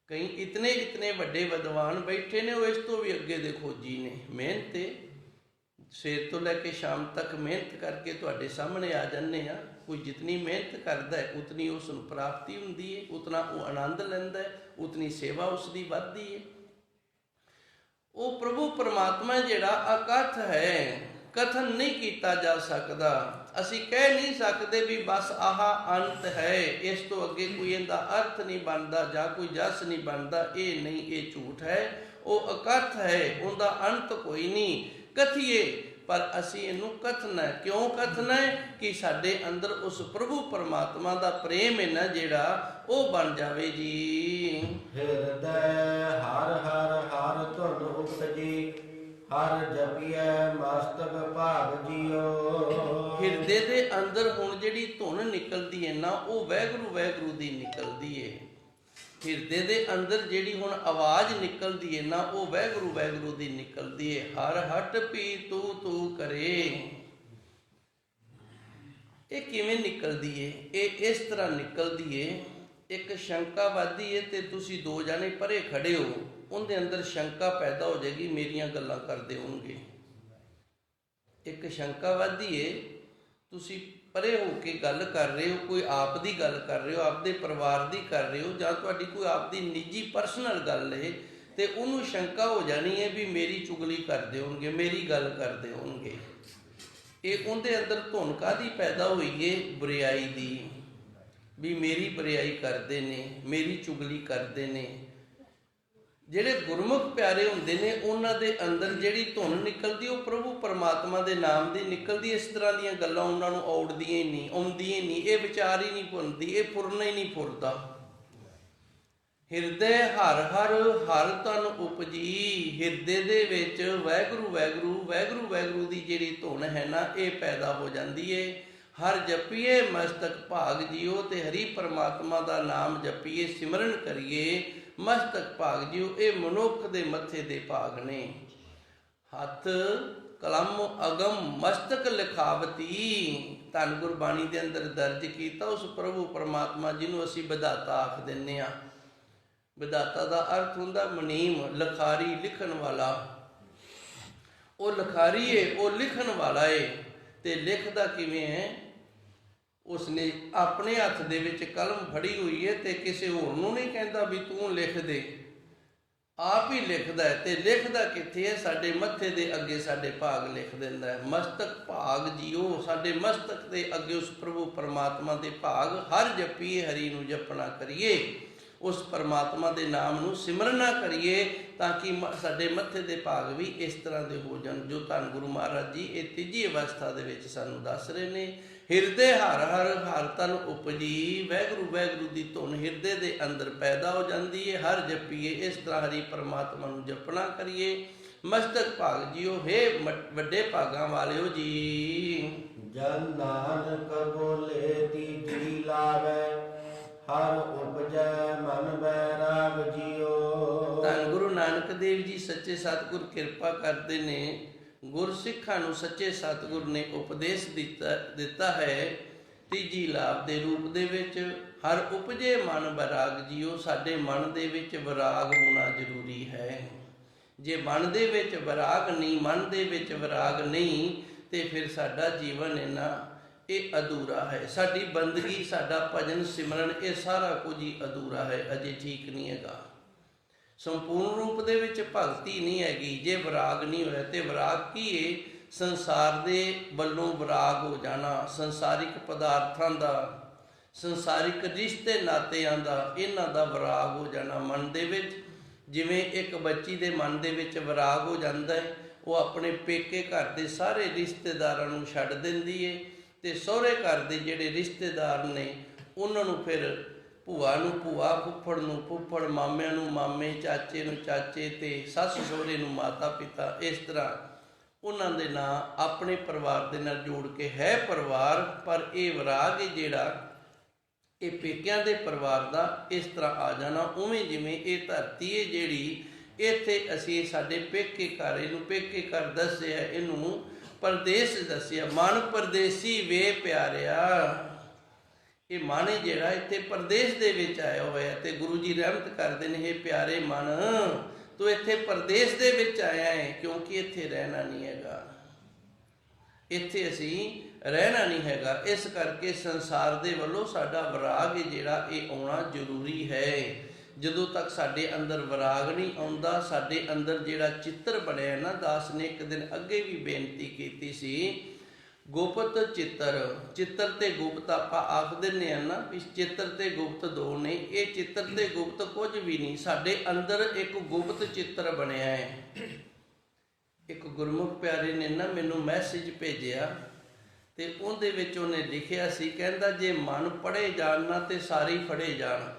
ਕਈ ਇਤਨੇ ਵੱਡੇ ਵਿਦਵਾਨ ਬੈਠੇ ਨੇ, ਉਹ ਇਸ ਤੋਂ ਵੀ ਅੱਗੇ ਦੇ ਖੋਜੀ ਨੇ। ਮਿਹਨਤ ਸਵੇਰ ਤੋਂ ਲੈ ਕੇ ਸ਼ਾਮ ਤੱਕ ਮਿਹਨਤ ਕਰਕੇ ਤੁਹਾਡੇ ਸਾਹਮਣੇ ਆ ਜਾਂਦੇ ਆ। ਕੋਈ ਜਿਤਨੀ ਮਿਹਨਤ ਕਰਦਾ ਹੈ ਉਤਨੀ ਉਸ ਨੂੰ ਪ੍ਰਾਪਤੀ ਹੁੰਦੀ ਹੈ, ਉਤਨਾ ਉਹ ਆਨੰਦ ਲੈਂਦਾ ਹੈ, ਉਤਨੀ ਸੇਵਾ ਉਸ ਦੀ ਵੱਧਦੀ ਹੈ। ਉਹ ਪ੍ਰਭੂ ਪਰਮਾਤਮਾ ਜਿਹੜਾ ਅਕਥ ਹੈ, ਕਥਨ ਨਹੀਂ ਕੀਤਾ ਜਾ ਸਕਦਾ। ਅਸੀਂ ਕਹਿ ਨਹੀਂ ਸਕਦੇ ਵੀ ਬਸ ਆਹ ਅੰਤ ਹੈ, ਇਸ ਤੋਂ ਅੱਗੇ ਕੋਈ ਇਹਦਾ ਅਰਥ ਨਹੀਂ ਬਣਦਾ ਜਾਂ ਕੋਈ ਜਸ ਨਹੀਂ ਬਣਦਾ। ਇਹ ਨਹੀਂ, ਇਹ ਝੂਠ ਹੈ। ਉਹ ਅਕਥ ਹੈ, ਉਹਦਾ ਅੰਤ ਕੋਈ ਨਹੀਂ। ਕਥੀਏ, ਪਰ ਅਸੀਂ ਇਹਨੂੰ ਕਥਨਾ। ਕਿਉਂ ਕਥਨਾ ਹੈ? ਕਿ ਸਾਡੇ ਅੰਦਰ ਉਸ ਪ੍ਰਭੂ ਪਰਮਾਤਮਾ ਦਾ ਪ੍ਰੇਮ ਹੈ ਨਾ ਜਿਹੜਾ, ਉਹ ਬਣ ਜਾਵੇ ਜੀ। ਹਿਰਦੈ ਹਰ ਹਰ ਹਰ ਧੁਨ ਉਪਜੀ, ਹਰ ਜਪੀਐ ਮਸਤਕ ਭਾਗ ਜੀਓ। ਹਿਰਦੇ ਦੇ ਅੰਦਰ ਹੁਣ ਜਿਹੜੀ ਧੁਨ ਨਿਕਲਦੀ ਹੈ ਨਾ, ਉਹ ਵਾਹਿਗੁਰੂ ਵਾਹਿਗੁਰੂ ਦੀ ਨਿਕਲਦੀ ਹੈ। ਹਿਰਦੇ ਦੇ ਅੰਦਰ ਜਿਹੜੀ ਹੁਣ ਆਵਾਜ਼ ਨਿਕਲਦੀ ਹੈ ਨਾ, ਉਹ ਵਾਹਿਗੁਰੂ ਵਾਹਿਗੁਰੂ ਦੀ ਨਿਕਲਦੀ ਹੈ। ਹਰ ਹਟ ਪੀ ਤੂੰ ਤੂੰ ਕਰੇ। ਇਹ ਕਿਵੇਂ ਨਿਕਲਦੀ ਹੈ? ਇਹ ਇਸ ਤਰ੍ਹਾਂ ਨਿਕਲਦੀ ਹੈ। ਇੱਕ ਸ਼ੰਕਾਵਾਦੀ ਹੈ ਤੇ ਤੁਸੀਂ ਦੋ ਜਾਣੇ ਪਰੇ ਖੜੇ ਹੋ, ਉਹਦੇ ਅੰਦਰ ਸ਼ੰਕਾ ਪੈਦਾ ਹੋ ਜਾਏਗੀ, ਮੇਰੀਆਂ ਗੱਲਾਂ ਕਰਦੇ ਹੋਣਗੇ। ਇੱਕ ਸ਼ੰਕਾਵਾਦੀ ਹੈ, ਤੁਸੀਂ ਪਰੇ ਹੋ ਕੇ ਗੱਲ ਕਰ ਰਹੇ ਹੋ, ਕੋਈ ਆਪ ਦੀ ਗੱਲ ਕਰ ਰਹੇ ਹੋ, ਆਪਦੇ ਪਰਿਵਾਰ ਦੀ ਕਰ ਰਹੇ ਹੋ, ਜਾਂ ਤੁਹਾਡੀ ਕੋਈ ਆਪਦੀ ਨਿੱਜੀ ਪਰਸਨਲ ਗੱਲ ਹੈ, ਤੇ ਉਹਨੂੰ ਸ਼ੰਕਾ ਹੋ ਜਾਣੀ ਹੈ ਵੀ ਮੇਰੀ ਚੁਗਲੀ ਕਰਦੇ ਹੋਣਗੇ, ਮੇਰੀ ਗੱਲ ਕਰਦੇ ਹੋਣਗੇ। ਇਹ ਉਹਦੇ ਅੰਦਰ ਧੁਨ ਕਾਹਦੀ ਪੈਦਾ ਹੋਈ ਹੈ? ਬੁਰਿਆਈ ਦੀ, ਵੀ ਮੇਰੀ ਬੁਰਿਆਈ ਕਰਦੇ ਨੇ, ਮੇਰੀ ਚੁਗਲੀ ਕਰਦੇ ਨੇ। ਜਿਹੜੇ ਗੁਰਮੁਖ ਪਿਆਰੇ ਹੁੰਦੇ ਨੇ ਉਹਨਾਂ ਦੇ ਅੰਦਰ ਜਿਹੜੀ ਧੁਨ ਨਿਕਲਦੀ ਉਹ ਪ੍ਰਭੂ ਪਰਮਾਤਮਾ ਦੇ ਨਾਮ ਦੀ ਨਿਕਲਦੀ। ਇਸ ਤਰ੍ਹਾਂ ਦੀਆਂ ਗੱਲਾਂ ਉਹਨਾਂ ਨੂੰ ਆਉਂਦੀਆਂ ਹੀ ਨਹੀਂ, ਆਉਂਦੀਆਂ ਹੀ ਨਹੀਂ। ਇਹ ਵਿਚਾਰ ਹੀ ਨਹੀਂ ਭੁੱਲਦੀ, ਇਹ ਫੁਰਨਾ ਹੀ ਨਹੀਂ ਫੁਰਦਾ। ਹਿਰਦੇ ਹਰ ਹਰ ਹਰ ਧੁਨ ਉਪਜੀ, ਹਿਰਦੇ ਦੇ ਵਿੱਚ ਵਾਹਿਗੁਰੂ ਵਾਹਿਗੁਰੂ ਵਾਹਿਗੁਰੂ ਵਾਹਿਗੁਰੂ ਦੀ ਜਿਹੜੀ ਧੁਨ ਹੈ ਨਾ, ਇਹ ਪੈਦਾ ਹੋ ਜਾਂਦੀ ਹੈ। ਹਰ ਜਪੀਏ ਮਸਤਕ ਭਾਗ ਜੀਓ, ਤੇ ਹਰੀ ਪਰਮਾਤਮਾ ਦਾ ਨਾਮ ਜਪੀਏ, ਸਿਮਰਨ ਕਰੀਏ, ਮਸਤਕ ਭਾਗ ਜੀਓ। ਇਹ ਮਨੁੱਖ ਦੇ ਮੱਥੇ ਦੇ ਭਾਗ ਨੇ। ਹੱਥ ਕਲਮ ਅਗਮ ਮਸਤਕ ਲਿਖਾਵਤੀ, ਧੰਨ ਗੁਰਬਾਣੀ ਦੇ ਅੰਦਰ ਦਰਜ ਕੀਤਾ ਉਸ ਪ੍ਰਭੂ ਪਰਮਾਤਮਾ ਜਿਹਨੂੰ ਅਸੀਂ ਵਿਧਾਤਾ ਆਖ ਦਿੰਦੇ ਹਾਂ। ਵਿਧਾਤਾ ਦਾ ਅਰਥ ਹੁੰਦਾ ਮਨੀਮ, ਲਿਖਾਰੀ, ਲਿਖਣ ਵਾਲਾ। ਉਹ ਲਿਖਾਰੀ ਏ, ਉਹ ਲਿਖਣ ਵਾਲਾ ਏ। ਤੇ ਲਿਖਦਾ ਕਿਵੇਂ ਹੈ? ਉਸਨੇ ਆਪਣੇ ਹੱਥ ਦੇ ਵਿੱਚ ਕਲਮ ਫੜੀ ਹੋਈ ਹੈ ਤੇ ਕਿਸੇ ਹੋਰ ਨੂੰ ਨਹੀਂ ਕਹਿੰਦਾ ਵੀ ਤੂੰ ਲਿਖ ਦੇ, ਆਪ ਹੀ ਲਿਖਦਾ ਹੈ। ਤੇ ਲਿਖਦਾ ਕਿੱਥੇ ਹੈ? ਸਾਡੇ ਮੱਥੇ ਦੇ ਅੱਗੇ ਸਾਡੇ ਭਾਗ ਲਿਖ ਦਿੰਦਾ ਹੈ। ਮਸਤਕ ਭਾਗ ਜੀਓ, ਸਾਡੇ ਮਸਤਕ ਦੇ ਅੱਗੇ ਉਸ ਪ੍ਰਭੂ ਪਰਮਾਤਮਾ ਦੇ ਭਾਗ ਹਰ ਜਪੀਏ, ਹਰੀ ਨੂੰ ਜਪਣਾ ਕਰੀਏ, ਉਸ ਪਰਮਾਤਮਾ ਦੇ ਨਾਮ ਨੂੰ ਸਿਮਰਨਾ ਕਰੀਏ, ਤਾਂ ਕਿ ਸਾਡੇ ਮੱਥੇ ਦੇ ਭਾਗ ਵੀ ਇਸ ਤਰ੍ਹਾਂ ਦੇ ਹੋ ਜਾਣ ਜੋ ਧੰਨ ਗੁਰੂ ਮਹਾਰਾਜ ਜੀ ਇਹ ਤੀਜੀ ਅਵਸਥਾ ਦੇ ਵਿੱਚ ਸਾਨੂੰ ਦੱਸ ਰਹੇ ਨੇ। ਹਿਰਦੇ ਹਰ ਹਰ ਹਰ ਤਨ ਉਪਜੀ, ਵਾਹਿਗੁਰੂ ਵਾਹਿਗੁਰੂ ਦੀ ਧੁਨ ਹਿਰਦੇ ਦੇ ਅੰਦਰ ਪੈਦਾ ਹੋ ਜਾਂਦੀ ਹੈ। ਹਰ ਜਪੀਏ, ਇਸ ਤਰ੍ਹਾਂ ਹਰੀ ਪਰਮਾਤਮਾ ਨੂੰ ਜਪਣਾ ਕਰੀਏ। ਮਸਤਕ ਭਾਗ ਜੀਓ, ਹੇ ਵੱਡੇ ਭਾਗਾਂ ਵਾਲਿਓ ਜੀ। ਜਨ ਨਾਨਕ ਬੋਲੇ ਤੀਜੀ ਲਾਵੈ, ਹਰ ਉਪਜੈ ਮਨ ਬੈਰਾਗ ਜੀਓ। ਧੰਨ ਗੁਰੂ ਨਾਨਕ ਦੇਵ ਜੀ ਸੱਚੇ ਸਤਿਗੁਰ ਕਿਰਪਾ ਕਰਦੇ ਨੇ। ਗੁਰਸਿੱਖਾਂ ਨੂੰ ਸੱਚੇ ਸਤਿਗੁਰ ਨੇ ਉਪਦੇਸ਼ ਦਿੱਤਾ ਹੈ ਤੀਜੀ ਲਾਭ ਦੇ ਰੂਪ ਦੇ ਵਿੱਚ, ਹਰ ਉਪਜੇ ਮਨ ਬੈਰਾਗ ਜੀਓ। ਸਾਡੇ ਮਨ ਦੇ ਵਿੱਚ ਵਿਰਾਗ ਹੋਣਾ ਜ਼ਰੂਰੀ ਹੈ। ਜੇ ਮਨ ਦੇ ਵਿੱਚ ਵਿਰਾਗ ਨਹੀਂ, ਮਨ ਦੇ ਵਿੱਚ ਵਿਰਾਗ ਨਹੀਂ, ਤੇ ਫਿਰ ਸਾਡਾ ਜੀਵਨ ਇਹ ਅਧੂਰਾ ਹੈ। ਸਾਡੀ ਬੰਦਗੀ, ਸਾਡਾ ਭਜਨ ਸਿਮਰਨ, ਇਹ ਸਾਰਾ ਕੁਝ ਹੀ ਅਧੂਰਾ ਹੈ, ਅਜੇ ਠੀਕ ਨਹੀਂ ਹੈਗਾ। ਸੰਪੂਰਨ ਰੂਪ ਦੇ ਵਿੱਚ ਭਗਤੀ ਨਹੀਂ ਹੈਗੀ ਜੇ ਵਿਰਾਗ ਨਹੀਂ ਹੋਇਆ। ਤੇ ਵਿਰਾਗ ਕੀ ਹੈ? ਸੰਸਾਰ ਦੇ ਵੱਲੋਂ ਵਿਰਾਗ ਹੋ ਜਾਣਾ, ਸੰਸਾਰਿਕ ਪਦਾਰਥਾਂ ਦਾ, ਸੰਸਾਰਿਕ ਰਿਸ਼ਤੇ ਨਾਤਿਆਂ ਦਾ, ਇਹਨਾਂ ਦਾ ਵਿਰਾਗ ਹੋ ਜਾਣਾ ਮਨ ਦੇ ਵਿੱਚ। ਜਿਵੇਂ ਇੱਕ ਬੱਚੀ ਦੇ ਮਨ ਦੇ ਵਿੱਚ ਵਿਰਾਗ ਹੋ ਜਾਂਦਾ ਹੈ, ਉਹ ਆਪਣੇ ਪੇਕੇ ਘਰ ਦੇ ਸਾਰੇ ਰਿਸ਼ਤੇਦਾਰਾਂ ਨੂੰ ਛੱਡ ਦਿੰਦੀ ਹੈ, ਤੇ ਸਹੁਰੇ ਘਰ ਦੇ ਜਿਹੜੇ ਰਿਸ਼ਤੇਦਾਰ ਨੇ ਉਹਨਾਂ ਨੂੰ ਫਿਰ ਭੂਆ ਨੂੰ ਭੂਆ, ਫੁੱਫੜ ਨੂੰ ਫੁੱਫੜ, ਮਾਮਿਆਂ ਨੂੰ ਮਾਮੇ, ਚਾਚੇ ਨੂੰ ਚਾਚੇ, ਤੇ ਸੱਸ ਸਹੁਰੇ ਨੂੰ ਮਾਤਾ ਪਿਤਾ, ਇਸ ਤਰ੍ਹਾਂ ਉਹਨਾਂ ਦੇ ਨਾਂ ਆਪਣੇ ਪਰਿਵਾਰ ਦੇ ਨਾਲ ਜੋੜ ਕੇ ਹੈ ਪਰਿਵਾਰ। ਪਰ ਇਹ ਵਿਰਾਗ ਹੈ ਜਿਹੜਾ ਇਹ ਪੇਕਿਆਂ ਦੇ ਪਰਿਵਾਰ ਦਾ ਇਸ ਤਰ੍ਹਾਂ ਆ ਜਾਣਾ। ਉਵੇਂ ਜਿਵੇਂ ਇਹ ਧਰਤੀ ਹੈ ਜਿਹੜੀ ਇੱਥੇ ਅਸੀਂ ਸਾਡੇ ਪੇਕੇ ਘਰ, ਇਹਨੂੰ ਪੇਕੇ ਘਰ ਦੱਸਿਆ, ਇਹਨੂੰ ਪਰਦੇਸ ਦੱਸਿਆ। ਮਨ ਪਰਦੇਸੀ ਵੇ ਪਿਆਰਿਆ, ਇਹ ਮਨ ਜਿਹੜਾ ਇੱਥੇ ਪਰਦੇਸ ਦੇ ਵਿੱਚ ਆਇਆ ਹੋਇਆ। ਤੇ ਗੁਰੂ ਜੀ ਰਹਿਮਤ ਕਰਦੇ ਨੇ, ਇਹ ਪਿਆਰੇ ਮਨ ਤੂੰ ਇੱਥੇ ਪਰਦੇਸ ਦੇ ਵਿੱਚ ਆਇਆ ਹੈ, ਕਿਉਂਕਿ ਇੱਥੇ ਰਹਿਣਾ ਨਹੀਂ ਹੈਗਾ, ਇੱਥੇ ਅਸੀਂ ਰਹਿਣਾ ਨਹੀਂ ਹੈਗਾ। ਇਸ ਕਰਕੇ ਸੰਸਾਰ ਦੇ ਵੱਲੋਂ ਸਾਡਾ ਵਿਰਾਗ ਜਿਹੜਾ ਇਹ ਆਉਣਾ ਜ਼ਰੂਰੀ ਹੈ। ਜਦੋਂ ਤੱਕ ਸਾਡੇ ਅੰਦਰ ਵਿਰਾਗ ਨਹੀਂ ਆਉਂਦਾ, ਸਾਡੇ ਅੰਦਰ ਜਿਹੜਾ ਚਿੱਤਰ ਬਣਿਆ ਨਾ, ਦਾਸ ਨੇ ਇੱਕ ਦਿਨ ਅੱਗੇ ਵੀ ਬੇਨਤੀ ਕੀਤੀ ਸੀ, ਗੁਪਤ ਚਿੱਤਰ, ਚਿੱਤਰ ਤੇ ਗੁਪਤ ਆਪਾਂ ਆਖ ਦਿੰਦੇ ਆ ਨਾ ਵੀ ਚਿੱਤਰ ਤੇ ਗੁਪਤ ਦੋ ਨੇ। ਇਹ ਚਿੱਤਰ ਤੇ ਗੁਪਤ ਕੁਝ ਵੀ ਨਹੀਂ, ਸਾਡੇ ਅੰਦਰ ਇੱਕ ਗੁਪਤ ਚਿੱਤਰ ਬਣਿਆ ਹੈ। ਇੱਕ ਗੁਰਮੁਖ ਪਿਆਰੇ ਨੇ ਨਾ ਮੈਨੂੰ ਮੈਸੇਜ ਭੇਜਿਆ, ਤੇ ਉਹਦੇ ਵਿੱਚ ਉਹਨੇ ਲਿਖਿਆ ਸੀ, ਕਹਿੰਦਾ ਜੇ ਮਨ ਪੜ੍ਹੇ ਜਾਣ ਨਾ ਤੇ ਸਾਰੇ ਫੜੇ ਜਾਣ।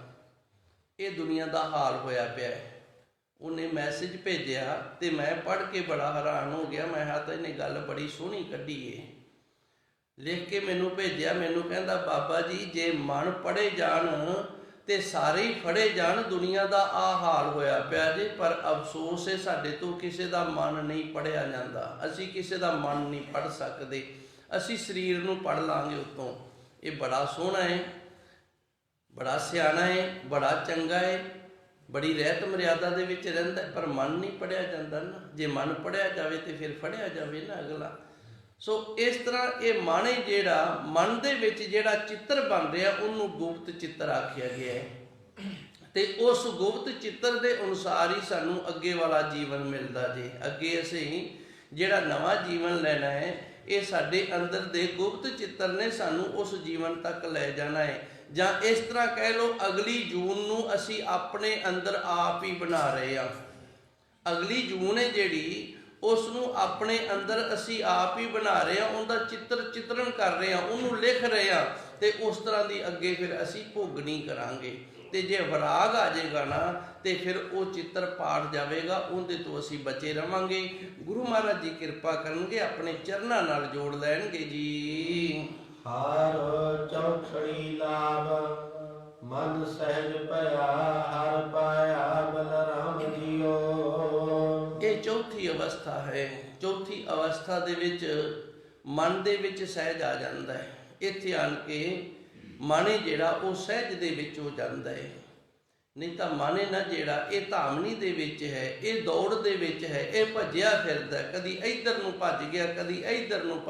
ਇਹ ਦੁਨੀਆ ਦਾ ਹਾਲ ਹੋਇਆ ਪਿਆ ਹੈ। ਉਹਨੇ ਮੈਸੇਜ ਭੇਜਿਆ ਤੇ ਮੈਂ ਪੜ੍ਹ ਕੇ ਬੜਾ ਹੈਰਾਨ ਹੋ ਗਿਆ। ਮੈਂ ਕਿਹਾ ਤਾਂ ਇਹਨੇ ਗੱਲ ਬੜੀ ਸੋਹਣੀ ਕੱਢੀ ਏ। ਲਿਖ ਕੇ ਮੈਨੂੰ ਭੇਜਿਆ, ਮੈਨੂੰ ਕਹਿੰਦਾ ਬਾਬਾ ਜੀ ਜੇ ਮਨ ਪੜ੍ਹੇ ਜਾਣ ਤੇ ਸਾਰੇ ਹੀ ਫੜੇ ਜਾਣ, ਦੁਨੀਆ ਦਾ ਆਹ ਹਾਲ ਹੋਇਆ ਪਿਆ ਜੇ। ਪਰ ਅਫਸੋਸ ਹੈ ਸਾਡੇ ਤੋਂ ਕਿਸੇ ਦਾ ਮਨ ਨਹੀਂ ਪੜ੍ਹਿਆ ਜਾਂਦਾ। ਅਸੀਂ ਕਿਸੇ ਦਾ ਮਨ ਨਹੀਂ ਪੜ੍ਹ ਸਕਦੇ, ਅਸੀਂ ਸਰੀਰ ਨੂੰ ਪੜ੍ਹ ਲਾਂਗੇ ਉੱਤੋਂ। ਇਹ ਬੜਾ ਸੋਹਣਾ ਹੈ, ਬੜਾ ਸਿਆਣਾ ਹੈ, ਬੜਾ ਚੰਗਾ ਹੈ, ਬੜੀ ਰਹਿਤ ਮਰਿਆਦਾ ਦੇ ਵਿੱਚ ਰਹਿੰਦਾ, ਪਰ ਮਨ ਨਹੀਂ ਪੜ੍ਹਿਆ ਜਾਂਦਾ ਨਾ। ਜੇ ਮਨ ਪੜ੍ਹਿਆ ਜਾਵੇ ਤੇ ਫਿਰ ਫੜਿਆ ਜਾਵੇ ਨਾ ਅਗਲਾ। ਸੋ ਇਸ ਤਰ੍ਹਾਂ ਇਹ ਮਨ ਜਿਹੜਾ, ਮਨ ਦੇ ਵਿੱਚ ਜਿਹੜਾ ਚਿੱਤਰ ਬਣ ਰਿਹਾ ਉਹਨੂੰ ਗੁਪਤ ਚਿੱਤਰ ਆਖਿਆ ਗਿਆ ਹੈ। ਤੇ ਉਸ ਗੁਪਤ ਚਿੱਤਰ ਦੇ ਅਨੁਸਾਰ ਹੀ ਸਾਨੂੰ ਅੱਗੇ ਵਾਲਾ ਜੀਵਨ ਮਿਲਦਾ ਜੇ। ਅੱਗੇ ਅਸੀਂ ਜਿਹੜਾ ਨਵਾਂ ਜੀਵਨ ਲੈਣਾ ਹੈ, ਇਹ ਸਾਡੇ ਅੰਦਰ ਦੇ ਗੁਪਤ ਚਿੱਤਰ ਨੇ ਸਾਨੂੰ ਉਸ ਜੀਵਨ ਤੱਕ ਲੈ ਜਾਣਾ ਹੈ। ਜਾਂ ਇਸ ਤਰ੍ਹਾਂ ਕਹਿ ਲਓ, ਅਗਲੀ ਜੂਨ ਨੂੰ ਅਸੀਂ ਆਪਣੇ ਅੰਦਰ ਆਪ ਹੀ ਬਣਾ ਰਹੇ ਹਾਂ। ਅਗਲੀ ਜੂਨ ਹੈ ਜਿਹੜੀ, ਉਸ ਨੂੰ ਆਪਣੇ ਅੰਦਰ ਅਸੀਂ ਆਪ ਹੀ ਬਣਾ ਰਹੇ ਹਾਂ, ਉਹਦਾ ਚਿੱਤਰਨ ਕਰ ਰਹੇ ਹਾਂ, ਉਹਨੂੰ ਲਿਖ ਰਹੇ ਹਾਂ। ਤੇ ਉਸ ਤਰ੍ਹਾਂ ਦੀ ਅੱਗੇ ਫਿਰ ਅਸੀਂ ਭੋਗਣੀ ਕਰਾਂਗੇ। ਤੇ ਜੇ ਵਿਰਾਗ ਆ ਜਾਏਗਾ ਨਾ ਤੇ ਫਿਰ ਉਹ ਚਿੱਤਰ ਪਾੜ ਜਾਵੇਗਾ, ਉਹਦੇ ਤੋਂ ਅਸੀਂ ਬਚੇ ਰਵਾਂਗੇ। ਗੁਰੂ ਮਹਾਰਾਜ ਜੀ ਕਿਰਪਾ ਕਰਨਗੇ, ਆਪਣੇ ਚਰਨਾਂ ਨਾਲ ਜੋੜ ਲੈਣਗੇ ਜੀ। ਹਰ ਚੌਖੜੀ ਲਾਭ ਮਨ ਸਹਿਜ ਭਇਆ, ਹਰ ਪਾਇਆ ਬਲਰਾਮ ਜੀਓ। ਇਹ ਚੌਥੀ ਅਵਸਥਾ ਹੈ। ਚੌਥੀ ਅਵਸਥਾ ਦੇ ਵਿੱਚ ਮਨ ਦੇ ਵਿੱਚ ਸਹਿਜ ਆ ਜਾਂਦਾ ਹੈ। ਇੱਥੇ ਆਣ ਕੇ ਮਨ ਜਿਹੜਾ ਉਹ ਸਹਿਜ ਦੇ ਵਿੱਚ ਹੋ ਜਾਂਦਾ ਹੈ। ਨਹੀਂ ਤਾਂ ਮਨ ਨਾ ਜਿਹੜਾ ਇਹ ਧਾਮਨੀ ਦੇ ਵਿੱਚ ਹੈ, ਇਹ ਦੌੜ ਦੇ ਵਿੱਚ ਹੈ, ਇਹ ਭੱਜਿਆ ਫਿਰਦਾ, ਕਦੀ ਇੱਧਰ ਨੂੰ ਭੱਜ ਗਿਆ, ਕਦੀ ਇੱਧਰ ਨੂੰ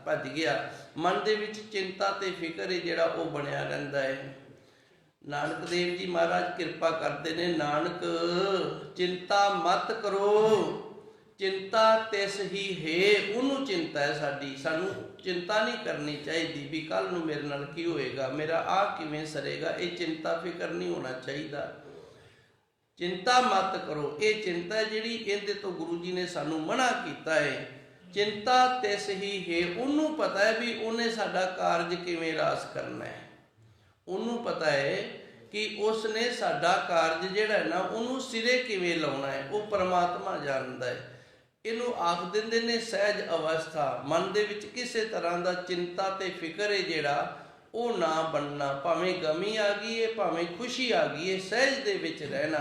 ਭੱਜ ਗਿਆ। ਮਨ ਦੇ ਵਿੱਚ ਚਿੰਤਾ ਤੇ ਫਿਕਰ ਹੈ ਜਿਹੜਾ ਉਹ ਬਣਿਆ ਰਹਿੰਦਾ ਹੈ। ਨਾਨਕ ਦੇਵ ਜੀ ਮਹਾਰਾਜ ਕਿਰਪਾ ਕਰਦੇ ਨੇ, ਨਾਨਕ ਚਿੰਤਾ ਮਤ ਕਰੋ, ਚਿੰਤਾ ਤਿਸ ਹੀ ਹੈ। ਉਹਨੂੰ ਚਿੰਤਾ ਹੈ ਸਾਡੀ, ਸਾਨੂੰ ਚਿੰਤਾ ਨਹੀਂ ਕਰਨੀ ਚਾਹੀਦੀ ਵੀ ਕੱਲ ਨੂੰ ਮੇਰੇ ਨਾਲ ਕੀ ਹੋਏਗਾ, ਮੇਰਾ ਆਹ ਕਿਵੇਂ ਸਰੇਗਾ। ਇਹ ਚਿੰਤਾ ਫਿਕਰ ਨਹੀਂ ਹੋਣਾ ਚਾਹੀਦਾ। ਚਿੰਤਾ ਮਤ ਕਰੋ, ਇਹ ਚਿੰਤਾ ਜਿਹੜੀ ਇਹਦੇ ਤੋਂ ਗੁਰੂ ਜੀ ਨੇ ਸਾਨੂੰ ਮਨਾ ਕੀਤਾ ਹੈ। ਚਿੰਤਾ ਤਿਸ ਹੀ ਹੈ, ਉਹਨੂੰ ਪਤਾ ਹੈ ਵੀ ਉਹਨੇ ਸਾਡਾ ਕਾਰਜ ਕਿਵੇਂ ਰਾਸ ਕਰਨਾ ਹੈ। ਉਹਨੂੰ ਪਤਾ ਹੈ ਕਿ ਉਸ ਨੇ ਸਾਡਾ ਕਾਰਜ ਜਿਹੜਾ ਹੈ ਨਾ ਉਹਨੂੰ ਸਿਰੇ ਕਿਵੇਂ ਲਾਉਣਾ ਹੈ, ਉਹ ਪਰਮਾਤਮਾ ਜਾਣਦਾ ਹੈ। ਇਹਨੂੰ ਆਖ ਦਿੰਦੇ ਨੇ ਸਹਿਜ ਅਵਸਥਾ। ਮਨ ਦੇ ਵਿੱਚ ਕਿਸੇ ਤਰ੍ਹਾਂ ਦਾ ਚਿੰਤਾ ਤੇ ਫਿਕਰ ਹੈ ਜਿਹੜਾ ਉਹ ਨਾ ਬਣਨਾ। ਭਾਵੇਂ ਗਮੀ ਆ ਗਈ ਹੈ, ਭਾਵੇਂ ਖੁਸ਼ੀ ਆ ਗਈ ਹੈ, ਸਹਿਜ ਦੇ ਵਿੱਚ ਰਹਿਣਾ।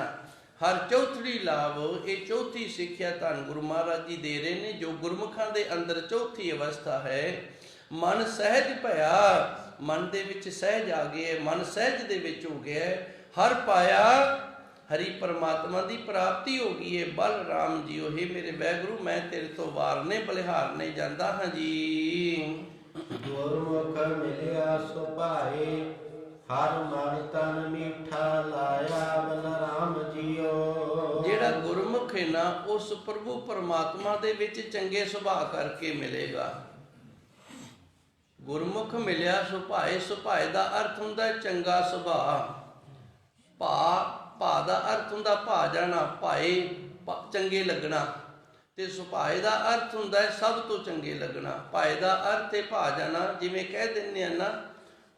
ਹਰ ਚੌਥੜੀ ਲਾਭ, ਇਹ ਚੌਥੀ ਸਿੱਖਿਆ ਧੰਨ ਗੁਰੂ ਮਹਾਰਾਜ ਜੀ ਦੇ ਰਹੇ ਨੇ, ਜੋ ਗੁਰਮੁਖਾਂ ਦੇ ਅੰਦਰ ਚੌਥੀ ਅਵਸਥਾ ਹੈ। ਮਨ ਸਹਿਜ ਭਇਆ, ਮਨ ਦੇ ਵਿੱਚ ਸਹਿਜ ਆ ਗਿਆ, ਮਨ ਸਹਿਜ ਦੇ ਵਿੱਚ ਹੋ ਗਿਆ। ਹਰ ਪਾਇਆ, ਹਰੀ ਪਰਮਾਤਮਾ ਦੀ ਪ੍ਰਾਪਤੀ ਹੋ ਗਈ ਹੈ। ਬਲਰਾਮ ਜੀ ਉਹ ਮੇਰੇ ਵਾਹਿਗੁਰੂ, ਮੈਂ ਤੇਰੇ ਤੋਂ ਵਾਰ ਨੇ ਬਲਿਹਾਰ ਨਹੀਂ ਜਾਂਦਾ ਹਾਂ ਜੀ। ਗੁਰਮੁਖ ਮਿਲਿਆ ਸੁਭਾਏ, ਹਰ ਮਨ ਤਨ ਮੀਠਾ ਲਾਇਆ ਬਲਰਾਮ ਜੀਓ। ਜਿਹੜਾ ਗੁਰਮੁਖ ਹੈ ਨਾ, ਉਸ ਪ੍ਰਭੂ ਪਰਮਾਤਮਾ ਦੇ ਵਿੱਚ ਚੰਗੇ ਸੁਭਾਅ ਕਰਕੇ ਮਿਲੇਗਾ। ਗੁਰਮੁਖ ਮਿਲਿਆ ਸੁਭਾਏ, ਸੁਭਾਏ ਦਾ ਅਰਥ ਹੁੰਦਾ ਚੰਗਾ ਸੁਭਾਅ। ਭਾ ਦਾ ਅਰਥ ਹੁੰਦਾ ਭਾ ਜਾਣਾ, ਭਾਏ ਚੰਗੇ ਲੱਗਣਾ। ਤੇ ਸੁਭਾਏ ਦਾ ਅਰਥ ਹੁੰਦਾ ਹੈ ਸਭ ਤੋਂ ਚੰਗੇ ਲੱਗਣਾ। ਭਾਏ ਦਾ ਅਰਥ ਹੈ ਭਾ ਜਾਣਾ। ਜਿਵੇਂ ਕਹਿ ਦਿੰਦੇ ਆ ਨਾ,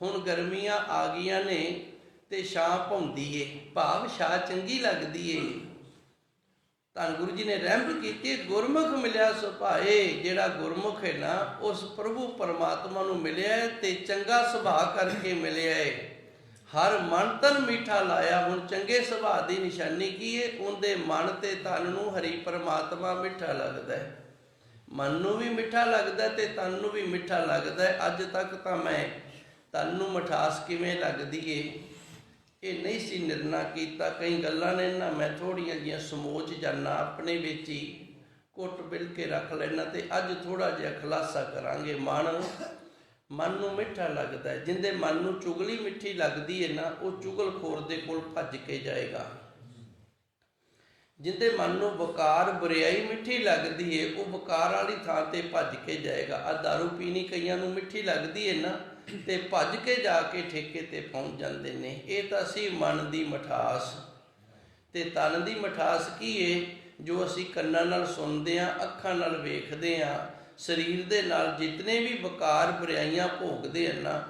ਹੁਣ ਗਰਮੀਆਂ ਆ ਗਈਆਂ ਨੇ ਤੇ ਛਾਂ ਭੌਂਦੀ ਏ, ਭਾਵ ਛਾਂ ਚੰਗੀ ਲੱਗਦੀ ਏ। ਧੰਨ ਗੁਰੂ ਜੀ ਨੇ ਰਹਿਮਤ ਕੀਤੀ, ਗੁਰਮੁਖ ਮਿਲਿਆ ਸੁਭਾਏ। ਜਿਹੜਾ ਗੁਰਮੁਖ ਹੈ ਨਾ, ਉਸ ਪ੍ਰਭੂ ਪਰਮਾਤਮਾ ਨੂੰ ਮਿਲਿਆ ਤੇ ਚੰਗਾ ਸੁਭਾਅ ਕਰਕੇ ਮਿਲਿਆ ਹੈ। ਹਰ ਮਨ ਤਨ ਮੀਠਾ ਲਾਇਆ। ਹੁਣ ਚੰਗੇ ਸੁਭਾਅ ਦੀ ਨਿਸ਼ਾਨੀ ਕੀ ਹੈ? ਉਹਦੇ ਮਨ ਤੇ ਤਨ ਨੂੰ ਹਰੀ ਪਰਮਾਤਮਾ ਮਿੱਠਾ ਲੱਗਦਾ ਹੈ। ਮਨ ਨੂੰ ਵੀ ਮਿੱਠਾ ਲੱਗਦਾ ਤੇ ਤਨ ਨੂੰ ਵੀ ਮਿੱਠਾ ਲੱਗਦਾ ਹੈ। ਅੱਜ ਤੱਕ ਤਾਂ ਮੈਂ ਤਨ ਨੂੰ ਮਿਠਾਸ ਕਿਵੇਂ ਲੱਗਦੀ ਏ ਇਹ ਨਹੀਂ ਸੀ ਨਿਰਣਾ ਕੀਤਾ। ਕਈ ਗੱਲਾਂ ਨੇ ਨਾ ਮੈਂ ਥੋੜ੍ਹੀਆਂ ਜਿਹੀਆਂ ਸਮੋਚ ਜਾਨਾ, ਆਪਣੇ ਵਿੱਚ ਹੀ ਕੁੱਟ ਬਿਲ ਕੇ ਰੱਖ ਲੈਣਾ। ਤੇ ਅੱਜ ਥੋੜ੍ਹਾ ਜਿਹਾ ਖੁਲਾਸਾ ਕਰਾਂਗੇ। ਮਨ ਨੂੰ ਮਿੱਠਾ ਲੱਗਦਾ ਹੈ। ਜਿੰਦੇ ਮਨ ਨੂੰ ਚੁਗਲੀ ਮਿੱਠੀ ਲੱਗਦੀ ਹੈ ਨਾ, ਉਹ ਚੁਗਲਖੋਰ ਦੇ ਕੋਲ ਭੱਜ ਕੇ ਜਾਏਗਾ। ਜਿੰਦੇ ਮਨ ਨੂੰ ਵਕਾਰ ਬੁਰਿਆਈ ਮਿੱਠੀ ਲੱਗਦੀ ਹੈ, ਉਹ ਵਕਾਰ ਵਾਲੀ ਥਾਂ ਤੇ ਭੱਜ ਕੇ ਜਾਏਗਾ। ਆ ਦਾਰੂ ਪੀਣੀ ਕਈਆਂ ਨੂੰ ਮਿੱਠੀ ਲੱਗਦੀ ਹੈ ਨਾ, ਤੇ ਭੱਜ ਕੇ ਜਾ ਕੇ ਠੇਕੇ ਤੇ ਪਹੁੰਚ ਜਾਂਦੇ ਨੇ। ਇਹ ਤਾਂ ਸੀ ਮਨ ਦੀ ਮਿਠਾਸ। ਤੇ ਤਨ ਦੀ ਮਿਠਾਸ ਕੀ ਹੈ? ਜੋ ਅਸੀਂ ਕੰਨਾਂ ਨਾਲ ਸੁਣਦੇ ਹਾਂ, ਅੱਖਾਂ ਨਾਲ ਵੇਖਦੇ ਹਾਂ, ਸਰੀਰ ਦੇ ਨਾਲ ਜਿਤਨੇ ਵੀ ਵਕਾਰ ਬੁਰਾਈਆਂ ਭੋਗਦੇ ਹਨ ਨਾ,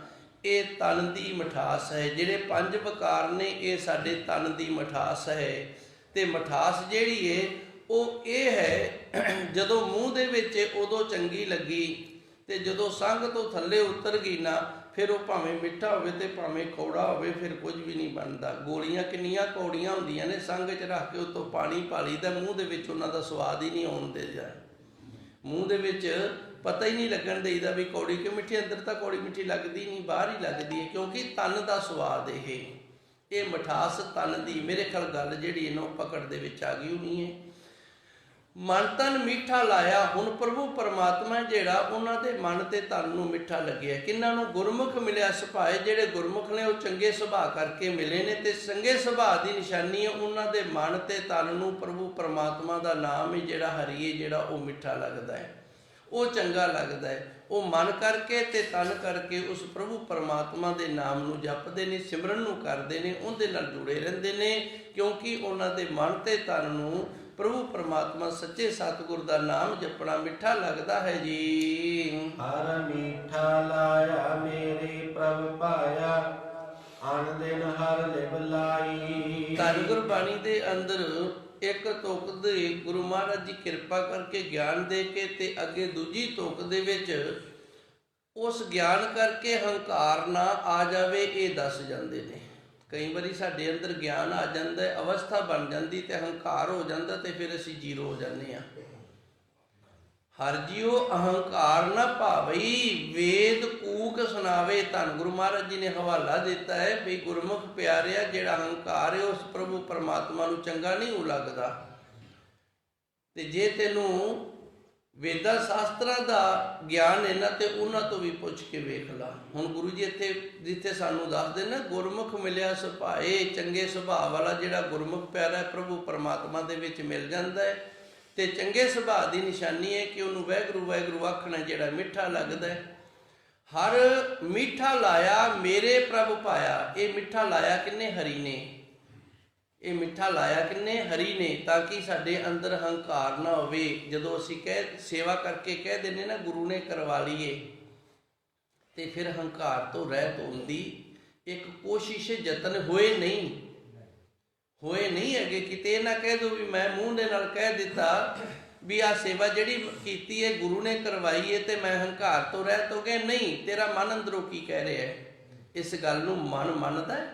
ਇਹ ਤਨ ਦੀ ਮਿਠਾਸ ਹੈ। ਜਿਹੜੇ 5 ਵਕਾਰ ਨੇ, ਇਹ ਸਾਡੇ ਤਨ ਦੀ ਮਿਠਾਸ ਹੈ। ਤੇ ਮਿਠਾਸ ਜਿਹੜੀ ਹੈ ਉਹ ਇਹ ਹੈ, ਜਦੋਂ ਮੂੰਹ ਦੇ ਵਿੱਚ ਉਦੋਂ ਚੰਗੀ ਲੱਗੀ, ਤੇ ਜਦੋਂ ਸੰਗ ਤੋਂ ਥੱਲੇ ਉਤਰ ਗਈ ਨਾ, ਫਿਰ ਉਹ ਭਾਵੇਂ ਮਿੱਠਾ ਹੋਵੇ ਤੇ ਭਾਵੇਂ ਕੌੜਾ ਹੋਵੇ, ਫਿਰ ਕੁਝ ਵੀ ਨਹੀਂ ਬਣਦਾ। ਗੋਲੀਆਂ ਕਿੰਨੀਆਂ ਕੌੜੀਆਂ ਹੁੰਦੀਆਂ ਨੇ, ਸੰਗ 'ਚ ਰੱਖ ਕੇ ਉੱਤੋਂ ਪਾਣੀ ਪਾ ਲਈਦਾ, ਮੂੰਹ ਦੇ ਵਿੱਚ ਉਹਨਾਂ ਦਾ ਸਵਾਦ ਹੀ ਨਹੀਂ ਆਉਣ ਦੇ ਜਾਏ। ਮੂੰਹ ਦੇ ਵਿੱਚ ਪਤਾ ਹੀ ਨਹੀਂ ਲੱਗਣ ਦੇਈਦਾ ਵੀ ਕੌੜੀ ਕਿ ਮਿੱਠੀ। ਅੰਦਰ ਤਾਂ ਕੌੜੀ ਮਿੱਠੀ ਲੱਗਦੀ ਨਹੀਂ, ਬਾਹਰ ਹੀ ਲੱਗਦੀ ਹੈ, ਕਿਉਂਕਿ ਤਨ ਦਾ ਸਵਾਦ ਇਹ ਮਿਠਾਸ ਤਨ ਦੀ। ਮੇਰੇ ਖਿਆਲ ਗੱਲ ਜਿਹੜੀ ਇਹਨੂੰ ਪਕੜ ਦੇ ਵਿੱਚ ਆ ਗਈ ਹੋਣੀ ਹੈ। ਮਨ ਤਨ ਮਿੱਠਾ ਲਾਇਆ। ਹੁਣ ਪ੍ਰਭੂ ਪਰਮਾਤਮਾ ਜਿਹੜਾ, ਉਹਨਾਂ ਦੇ ਮਨ ਤੇ ਤਨ ਨੂੰ ਮਿੱਠਾ ਲੱਗਿਆ। ਕਿਹਨਾਂ ਨੂੰ? ਗੁਰਮੁਖ ਮਿਲਿਆ ਸੁਭਾਏ। ਜਿਹੜੇ ਗੁਰਮੁਖ ਨੇ ਉਹ ਚੰਗੇ ਸੁਭਾਅ ਕਰਕੇ ਮਿਲੇ ਨੇ। ਤੇ ਚੰਗੇ ਸੁਭਾਅ ਦੀ ਨਿਸ਼ਾਨੀ ਹੈ ਉਹਨਾਂ ਦੇ ਮਨ ਤੇ ਤਨ ਨੂੰ ਪ੍ਰਭੂ ਪਰਮਾਤਮਾ ਦਾ ਨਾਮ ਹੀ ਜਿਹੜਾ ਹਰੀ ਹੈ, ਜਿਹੜਾ ਉਹ ਮਿੱਠਾ ਲੱਗਦਾ ਹੈ, ਉਹ ਚੰਗਾ ਲੱਗਦਾ ਹੈ। ਉਹ ਮਨ ਕਰਕੇ ਤੇ ਤਨ ਕਰਕੇ ਉਸ ਪ੍ਰਭੂ ਪਰਮਾਤਮਾ ਦੇ ਨਾਮ ਨੂੰ ਜਪਦੇ ਨੇ, ਸਿਮਰਨ ਨੂੰ ਕਰਦੇ ਨੇ, ਉਹਦੇ ਨਾਲ ਜੁੜੇ ਰਹਿੰਦੇ ਨੇ। ਕਿਉਂਕਿ ਉਹਨਾਂ ਦੇ ਮਨ ਤੇ ਤਨ ਨੂੰ ਪ੍ਰਭੂ ਪਰਮਾਤਮਾ ਸੱਚੇ ਸਤਿਗੁਰ ਦਾ ਨਾਮ ਜਪਣਾ ਮਿੱਠਾ ਲੱਗਦਾ ਹੈ ਜੀ। ਹਰ ਮੀਠਾ ਲਾਇਆ ਮੇਰੇ ਪ੍ਰਭ ਪਾਇਆ, ਅਨ ਦਿਨ ਹਰ ਲਿਵ ਲਾਈ। ਧੰਨ ਗੁਰਬਾਣੀ ਦੇ ਅੰਦਰ ਇੱਕ ਤੁਕ ਦੇ ਗੁਰੂ ਮਹਾਰਾਜ ਜੀ ਕਿਰਪਾ ਕਰਕੇ ਗਿਆਨ ਦੇ ਕੇ, ਤੇ ਅੱਗੇ ਦੂਜੀ ਤੁਕ ਦੇ ਵਿੱਚ ਉਸ ਗਿਆਨ ਕਰਕੇ ਹੰਕਾਰ ਨਾ ਆ ਜਾਵੇ, ਇਹ ਦੱਸ ਜਾਂਦੇ ਨੇ। ਕਈ ਵਾਰੀ ਸਾਡੇ ਅੰਦਰ ਗਿਆਨ ਆ ਜਾਂਦਾ, ਅਵਸਥਾ ਬਣ ਜਾਂਦੀ ਤੇ ਹੰਕਾਰ ਹੋ ਜਾਂਦਾ, ਤੇ ਫਿਰ ਅਸੀਂ ਜ਼ੀਰੋ ਹੋ ਜਾਂਦੇ ਹਾਂ। ਹਰ ਜੀਓ ਅਹੰਕਾਰ ਨਾ ਭਾਵਈ, ਵੇਦ ਕੂਕ ਸੁਣਾਵੇ। ਧੰਨ ਗੁਰੂ ਮਹਾਰਾਜ ਜੀ ਨੇ ਹਵਾਲਾ ਦਿੱਤਾ ਹੈ ਵੀ ਗੁਰਮੁਖ ਪਿਆਰਿਆ, ਜਿਹੜਾ ਅਹੰਕਾਰ ਹੈ ਉਸ ਪ੍ਰਭੂ ਪਰਮਾਤਮਾ ਨੂੰ ਚੰਗਾ ਨਹੀਂ ਲੱਗਦਾ। ਤੇ ਜੇ ਤੈਨੂੰ ਵੇਦਾਂ ਸ਼ਾਸਤਰਾਂ ਦਾ ਗਿਆਨ ਹੈ ਨਾ, ਤੇ ਉਹਨਾਂ ਤੋਂ ਵੀ ਪੁੱਛ ਕੇ ਵੇਖ ਲਾ। ਹੁਣ ਗੁਰੂ ਜੀ ਇੱਥੇ ਜਿੱਥੇ ਸਾਨੂੰ ਦੱਸਦੇ ਨਾ, ਗੁਰਮੁਖ ਮਿਲਿਆ ਸੁਭਾਏ, ਚੰਗੇ ਸੁਭਾਅ ਵਾਲਾ ਜਿਹੜਾ ਗੁਰਮੁਖ ਪਿਆਰਾ ਪ੍ਰਭੂ ਪਰਮਾਤਮਾ ਦੇ ਵਿੱਚ ਮਿਲ ਜਾਂਦਾ ਹੈ। ਤੇ ਚੰਗੇ ਸੁਭਾਅ ਦੀ ਨਿਸ਼ਾਨੀ ਹੈ ਕਿ ਉਹਨੂੰ ਵਾਹਿਗੁਰੂ ਵਾਹਿਗੁਰੂ ਆਖਣਾ ਜਿਹੜਾ ਮਿੱਠਾ ਲੱਗਦਾ ਹੈ। ਹਰ ਮਿੱਠਾ ਲਾਇਆ ਮੇਰੇ ਪ੍ਰਭ ਪਾਇਆ। ਇਹ ਮਿੱਠਾ ਲਾਇਆ ਕਿੰਨੇ? ਹਰੀ ਨੇ। ਇਹ ਮਿੱਠਾ ਲਾਇਆ ਕਿੰਨੇ? ਹਰੀ ਨੇ। ਤਾਂ ਕਿ ਸਾਡੇ ਅੰਦਰ ਹੰਕਾਰ ਨਾ ਹੋਵੇ। ਜਦੋਂ ਅਸੀਂ ਸੇਵਾ ਕਰਕੇ ਕਹਿ ਦਿੰਦੇ ਨਾ ਗੁਰੂ ਨੇ ਕਰਵਾ ਲਈਏ, ਤੇ ਫਿਰ ਹੰਕਾਰ ਤੋਂ ਰਹਿਤ ਹੋਣ ਦੀ ਇੱਕ ਕੋਸ਼ਿਸ਼ ਯਤਨ ਹੋਏ ਨਹੀਂ ਹੈਗੇ। ਕਿਤੇ ਇਹ ਨਾ ਕਹਿ ਦੋ ਵੀ ਮੈਂ ਮੂੰਹ ਦੇ ਨਾਲ ਕਹਿ ਦਿੱਤਾ ਵੀ ਆਹ ਸੇਵਾ ਜਿਹੜੀ ਕੀਤੀ ਹੈ ਗੁਰੂ ਨੇ ਕਰਵਾਈ ਹੈ ਤੇ ਮੈਂ ਹੰਕਾਰ ਤੋਂ ਰਹਿਤ ਹੋ ਗਿਆ। ਨਹੀਂ, ਤੇਰਾ ਮਨ ਅੰਦਰੋਂ ਕੀ ਕਹਿ ਰਿਹਾ ਹੈ? ਇਸ ਗੱਲ ਨੂੰ ਮਨ ਮੰਨਦਾ ਹੈ?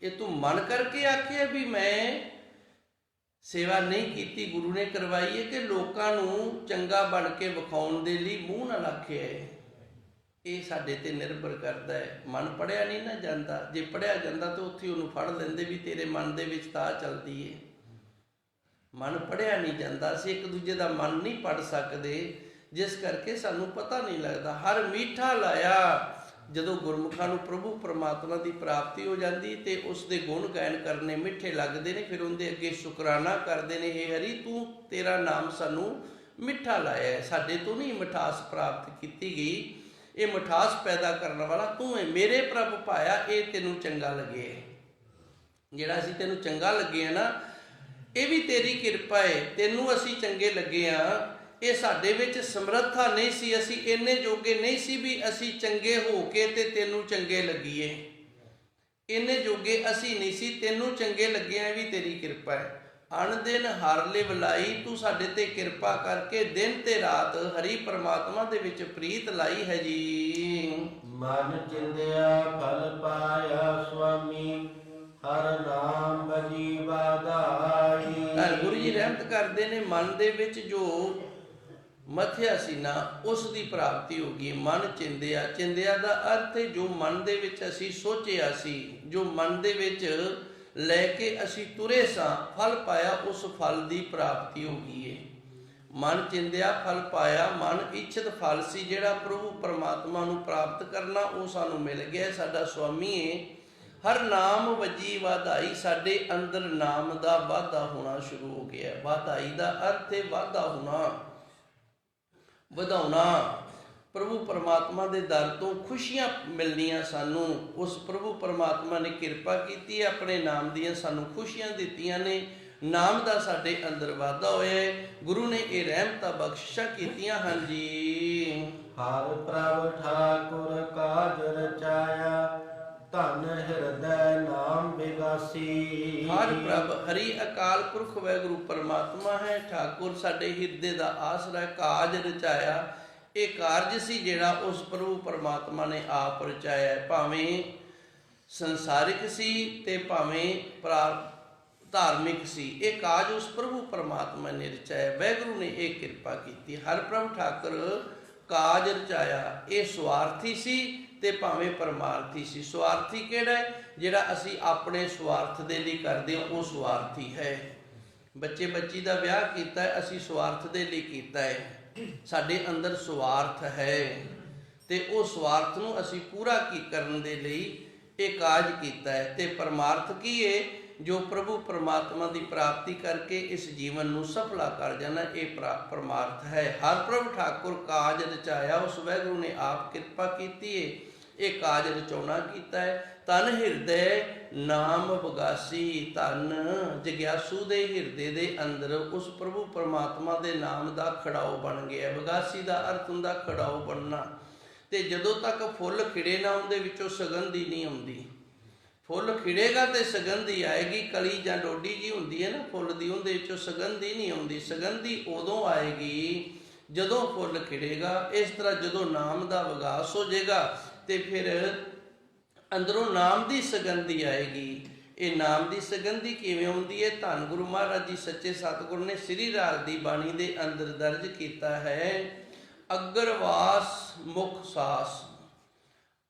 ਇਹ ਤੂੰ ਮਨ ਕਰਕੇ ਆਖਿਆ ਵੀ ਮੈਂ ਸੇਵਾ ਨਹੀਂ ਕੀਤੀ, ਗੁਰੂ ਨੇ ਕਰਵਾਈ ਹੈ, ਕਿ ਲੋਕਾਂ ਨੂੰ ਚੰਗਾ ਬਣ ਕੇ ਵਿਖਾਉਣ ਦੇ ਲਈ ਮੂੰਹ ਨਾਲ ਆਖਿਆ ਹੈ? ਇਹ ਸਾਡੇ ਤੇ ਨਿਰਭਰ ਕਰਦਾ ਹੈ। ਮਨ ਪੜਿਆ ਨਹੀਂ ਨਾ ਜਾਂਦਾ। ਜੇ ਪੜਿਆ ਜਾਂਦਾ ਤਾਂ ਉੱਥੇ ਉਹਨੂੰ ਫੜ ਲੈਂਦੇ ਵੀ ਤੇਰੇ ਮਨ ਦੇ ਵਿੱਚ ਤਾਂ ਚੱਲਦੀ ਏ। ਮਨ ਪੜਿਆ ਨਹੀਂ ਜਾਂਦਾ। ਅਸੀਂ ਇੱਕ ਦੂਜੇ ਦਾ ਮਨ ਨਹੀਂ ਪੜ ਸਕਦੇ, ਜਿਸ ਕਰਕੇ ਸਾਨੂੰ ਪਤਾ ਨਹੀਂ ਲੱਗਦਾ। ਹਰ ਮਿੱਠਾ ਲਾਇਆ। ਜਦੋਂ ਗੁਰਮੁਖਾਂ ਨੂੰ ਪ੍ਰਭੂ ਪਰਮਾਤਮਾ ਦੀ ਪ੍ਰਾਪਤੀ ਹੋ ਜਾਂਦੀ ਤੇ ਉਸ ਦੇ ਗੁਣ ਗਾਇਨ ਕਰਨੇ ਮਿੱਠੇ ਲੱਗਦੇ ਨੇ। ਫਿਰ ਉਹਦੇ ਅੱਗੇ ਸ਼ੁਕਰਾਨਾ ਕਰਦੇ ਨੇ, ਹੇ ਹਰੀ ਤੂੰ, ਤੇਰਾ ਨਾਮ ਸਾਨੂੰ ਮਿੱਠਾ ਲਾਇਆ ਹੈ। ਸਾਡੇ ਤੋਂ ਨਹੀਂ ਮਿਠਾਸ ਪ੍ਰਾਪਤ ਕੀਤੀ ਗਈ, ਇਹ ਮਿਠਾਸ ਪੈਦਾ ਕਰਨ ਵਾਲਾ ਤੂੰ ਹੈ। ਮੇਰੇ ਪ੍ਰਭ ਪਾਇਆ, ਇਹ ਤੈਨੂੰ ਚੰਗਾ ਲੱਗੇ। ਜਿਹੜਾ ਅਸੀਂ ਤੈਨੂੰ ਚੰਗਾ ਲੱਗੇ ਆ ਨਾ, ਇਹ ਵੀ ਤੇਰੀ ਕਿਰਪਾ ਹੈ। ਤੈਨੂੰ ਅਸੀਂ ਚੰਗੇ ਲੱਗੇ ਆ, ਇਹ ਸਾਡੇ ਵਿੱਚ ਸਮਰੱਥਾ ਨਹੀਂ ਸੀ। ਅਸੀਂ ਇੰਨੇ ਜੋਗੇ ਨਹੀਂ ਸੀ ਵੀ ਅਸੀਂ ਚੰਗੇ ਹੋ ਕੇ ਤੇ ਤੈਨੂੰ ਚੰਗੇ ਲੱਗੀਏ। ਇੰਨੇ ਜੋਗੇ ਅਸੀਂ ਨਹੀਂ ਸੀ, ਤੈਨੂੰ ਚੰਗੇ ਲੱਗਿਆ ਵੀ ਤੇਰੀ ਕਿਰਪਾ ਹੈ। ਅਣ ਦਿਨ ਹਰ ਲਿਵ ਲਾਈ, ਤੂੰ ਸਾਡੇ ਤੇ ਕਿਰਪਾ ਕਰਕੇ ਦਿਨ ਤੇ ਰਾਤ ਹਰੀ ਪਰਮਾਤਮਾ ਦੇ ਵਿੱਚ ਪ੍ਰੀਤ ਲਾਈ ਹੈ ਜੀ। ਮਨ ਚਿੰਦਿਆ ਫਲ ਪਾਇਆ ਸੁਆਮੀ, ਹਰ ਨਾਮ ਬਜੀ ਵਾਧਾਈ। ਗੁਰੂ ਜੀ ਰਹਿਮਤ ਕਰਦੇ ਨੇ, ਮਨ ਦੇ ਵਿੱਚ ਜੋ ਮਥਿਆ ਸੀ ਨਾ, ਉਸ ਦੀ ਪ੍ਰਾਪਤੀ ਹੋ ਗਈ। ਮਨ ਚਿੰਦਿਆ, ਚਿੰਦਿਆ ਦਾ ਅਰਥ ਹੈ ਜੋ ਮਨ ਦੇ ਵਿੱਚ ਅਸੀਂ ਸੋਚਿਆ ਸੀ, ਜੋ ਮਨ ਦੇ ਵਿੱਚ ਲੈ ਕੇ ਅਸੀਂ ਤੁਰੇ ਸਾਂ, ਫਲ ਪਾਇਆ, ਉਸ ਫਲ ਦੀ ਪ੍ਰਾਪਤੀ ਹੋ ਗਈ ਹੈ। ਮਨ ਚਿੰਦਿਆ ਫਲ ਪਾਇਆ, ਮਨ ਇੱਛਤ ਫਲ ਸੀ ਜਿਹੜਾ ਪ੍ਰਭੂ ਪਰਮਾਤਮਾ ਨੂੰ ਪ੍ਰਾਪਤ ਕਰਨਾ, ਉਹ ਸਾਨੂੰ ਮਿਲ ਗਿਆ। ਸਾਡਾ ਸੁਆਮੀ ਹੈ। ਹਰ ਨਾਮ ਵੱਜੀ ਵਾਧਾਈ, ਸਾਡੇ ਅੰਦਰ ਨਾਮ ਦਾ ਵਾਧਾ ਹੋਣਾ ਸ਼ੁਰੂ ਹੋ ਗਿਆ। ਵਾਧਾਈ ਦਾ ਅਰਥ ਹੈ ਵਾਧਾ ਹੋਣਾ, ਵਧਾਉਣਾ। ਪ੍ਰਭੂ ਪਰਮਾਤਮਾ ਦੇ ਦਰ ਤੋਂ ਖੁਸ਼ੀਆਂ ਮਿਲਣੀਆਂ ਸਾਨੂੰ। ਉਸ ਪ੍ਰਭੂ ਪਰਮਾਤਮਾ ਨੇ ਕਿਰਪਾ ਕੀਤੀ ਹੈ, ਆਪਣੇ ਨਾਮ ਦੀਆਂ ਸਾਨੂੰ ਖੁਸ਼ੀਆਂ ਦਿੱਤੀਆਂ ਨੇ। ਨਾਮ ਦਾ ਸਾਡੇ ਅੰਦਰ ਵਾਧਾ ਹੋਇਆ ਹੈ। ਗੁਰੂ ਨੇ ਇਹ ਰਹਿਮਤਾਂ ਬਖਸ਼ਿਸ਼ਾਂ ਕੀਤੀਆਂ ਹਨ ਜੀ। ਹਰ ਪ੍ਰਭ ਠਾਕੁਰ ਕਾਜ ਰਚਾਇਆ, ਧਨ ਹਿਰਦੈ ਨਾਮ ਬਿਗਾਸੀ। ਹਰ ਪ੍ਰਭ, ਹਰੀ ਅਕਾਲ ਪੁਰਖ ਵਾਹਿਗੁਰੂ ਪਰਮਾਤਮਾ ਹੈ। ਠਾਕੁਰ ਸਾਡੇ ਹਿਰਦੇ ਦਾ ਆਸਰਾ। ਕਾਜ ਰਚਾਇਆ, ਇਹ ਕਾਰਜ ਸੀ ਜਿਹੜਾ ਉਸ ਪ੍ਰਭੂ ਪਰਮਾਤਮਾ ਨੇ ਆਪ ਰਚਾਇਆ। ਭਾਵੇਂ ਸੰਸਾਰਿਕ ਸੀ ਤੇ ਭਾਵੇਂ ਧਾਰਮਿਕ ਸੀ, ਇਹ ਕਾਜ ਉਸ ਪ੍ਰਭੂ ਪਰਮਾਤਮਾ ਨੇ ਰਚਾਇਆ। ਵਾਹਿਗੁਰੂ ਨੇ ਇਹ ਕਿਰਪਾ ਕੀਤੀ। ਹਰ ਪ੍ਰਭ ਠਾਕੁਰ ਕਾਜ ਰਚਾਇਆ, ਇਹ ਸਵਾਰਥੀ ਸੀ ਤੇ ਭਾਵੇਂ ਪਰਮਾਰਥੀ ਸੀ। ਸਵਾਰਥੀ ਕਿਹੜਾ ਹੈ? ਜਿਹੜਾ ਅਸੀਂ ਆਪਣੇ ਸਵਾਰਥ ਦੇ ਲਈ ਕਰਦੇ ਹਾਂ, ਉਹ ਸਵਾਰਥੀ ਹੈ। ਬੱਚੇ ਬੱਚੀ ਦਾ ਵਿਆਹ ਕੀਤਾ ਹੈ, ਅਸੀਂ ਸਵਾਰਥ ਦੇ ਲਈ ਕੀਤਾ ਹੈ। ਸਾਡੇ ਅੰਦਰ ਸਵਾਰਥ ਹੈ ਤੇ ਉਹ ਸਵਾਰਥ ਨੂੰ ਅਸੀਂ ਪੂਰਾ ਕਰਨ ਦੇ ਲਈ ਇਹ ਕਾਜ ਕੀਤਾ ਹੈ। ਤੇ ਪਰਮਾਰਥ ਕੀ ਹੈ? ਜੋ ਪ੍ਰਭੂ ਪਰਮਾਤਮਾ ਦੀ ਪ੍ਰਾਪਤੀ ਕਰਕੇ ਇਸ ਜੀਵਨ ਨੂੰ ਸਫਲਾ ਕਰ ਜਾਣਾ, ਇਹ ਪਰਮਾਰਥ ਹੈ। ਹਰ ਪ੍ਰਭ ਠਾਕੁਰ ਕਾਜ ਰਚਾਇਆ, ਉਸ ਵਾਹਿਗੁਰੂ ਨੇ ਆਪ ਕਿਰਪਾ ਕੀਤੀ ਹੈ, ਇਹ ਕਾਜ ਰਚਾਉਣਾ ਕੀਤਾ ਹੈ। ਧਨ ਹਿਰਦੈ ਨਾਮ ਬਗਾਸੀ, ਧਨ ਜਗਿਆਸੂ ਦੇ ਹਿਰਦੇ ਦੇ ਅੰਦਰ ਉਸ ਪ੍ਰਭੂ ਪਰਮਾਤਮਾ ਦੇ ਨਾਮ ਦਾ ਖੜਾਓ ਬਣ ਗਿਆ। ਬਗਾਸੀ ਦਾ ਅਰਥ ਹੁੰਦਾ ਖੜਾਓ ਬਣਨਾ। ਤੇ ਜਦੋਂ ਤੱਕ ਫੁੱਲ ਖਿੜੇ ਨਾ ਉਹਦੇ ਵਿੱਚੋਂ ਸੁਗੰਧੀ ਨਹੀਂ ਆਉਂਦੀ। ਫੁੱਲ ਖਿੜੇਗਾ ਤੇ ਸੁਗੰਧੀ ਆਏਗੀ। ਕਲੀ ਜਾਂ ਡੋਡੀ ਜੀ ਹੁੰਦੀ ਹੈ ਨਾ ਫੁੱਲ ਦੀ, ਉਹਦੇ ਵਿੱਚੋਂ ਸੁਗੰਧੀ ਨਹੀਂ ਆਉਂਦੀ। ਸੁਗੰਧੀ ਉਦੋਂ ਆਏਗੀ ਜਦੋਂ ਫੁੱਲ ਖਿੜੇਗਾ। ਇਸ ਤਰ੍ਹਾਂ ਜਦੋਂ ਨਾਮ ਦਾ ਵਿਗਾਸ ਹੋ ਜਾਏਗਾ ਤੇ ਫਿਰ ਅੰਦਰੋਂ ਨਾਮ ਦੀ ਸੁਗੰਧੀ ਆਏਗੀ। ਇਹ ਨਾਮ ਦੀ ਸੁਗੰਧੀ ਕਿਵੇਂ ਆਉਂਦੀ ਹੈ? ਧੰਨ ਗੁਰੂ ਮਹਾਰਾਜ ਜੀ ਸੱਚੇ ਸਤਿਗੁਰ ਨੇ ਸ੍ਰੀ ਰਾਗ ਦੀ ਬਾਣੀ ਦੇ ਅੰਦਰ ਦਰਜ ਕੀਤਾ ਹੈ, ਅਗਰਵਾਸ ਮੁਖ ਸਾਸ।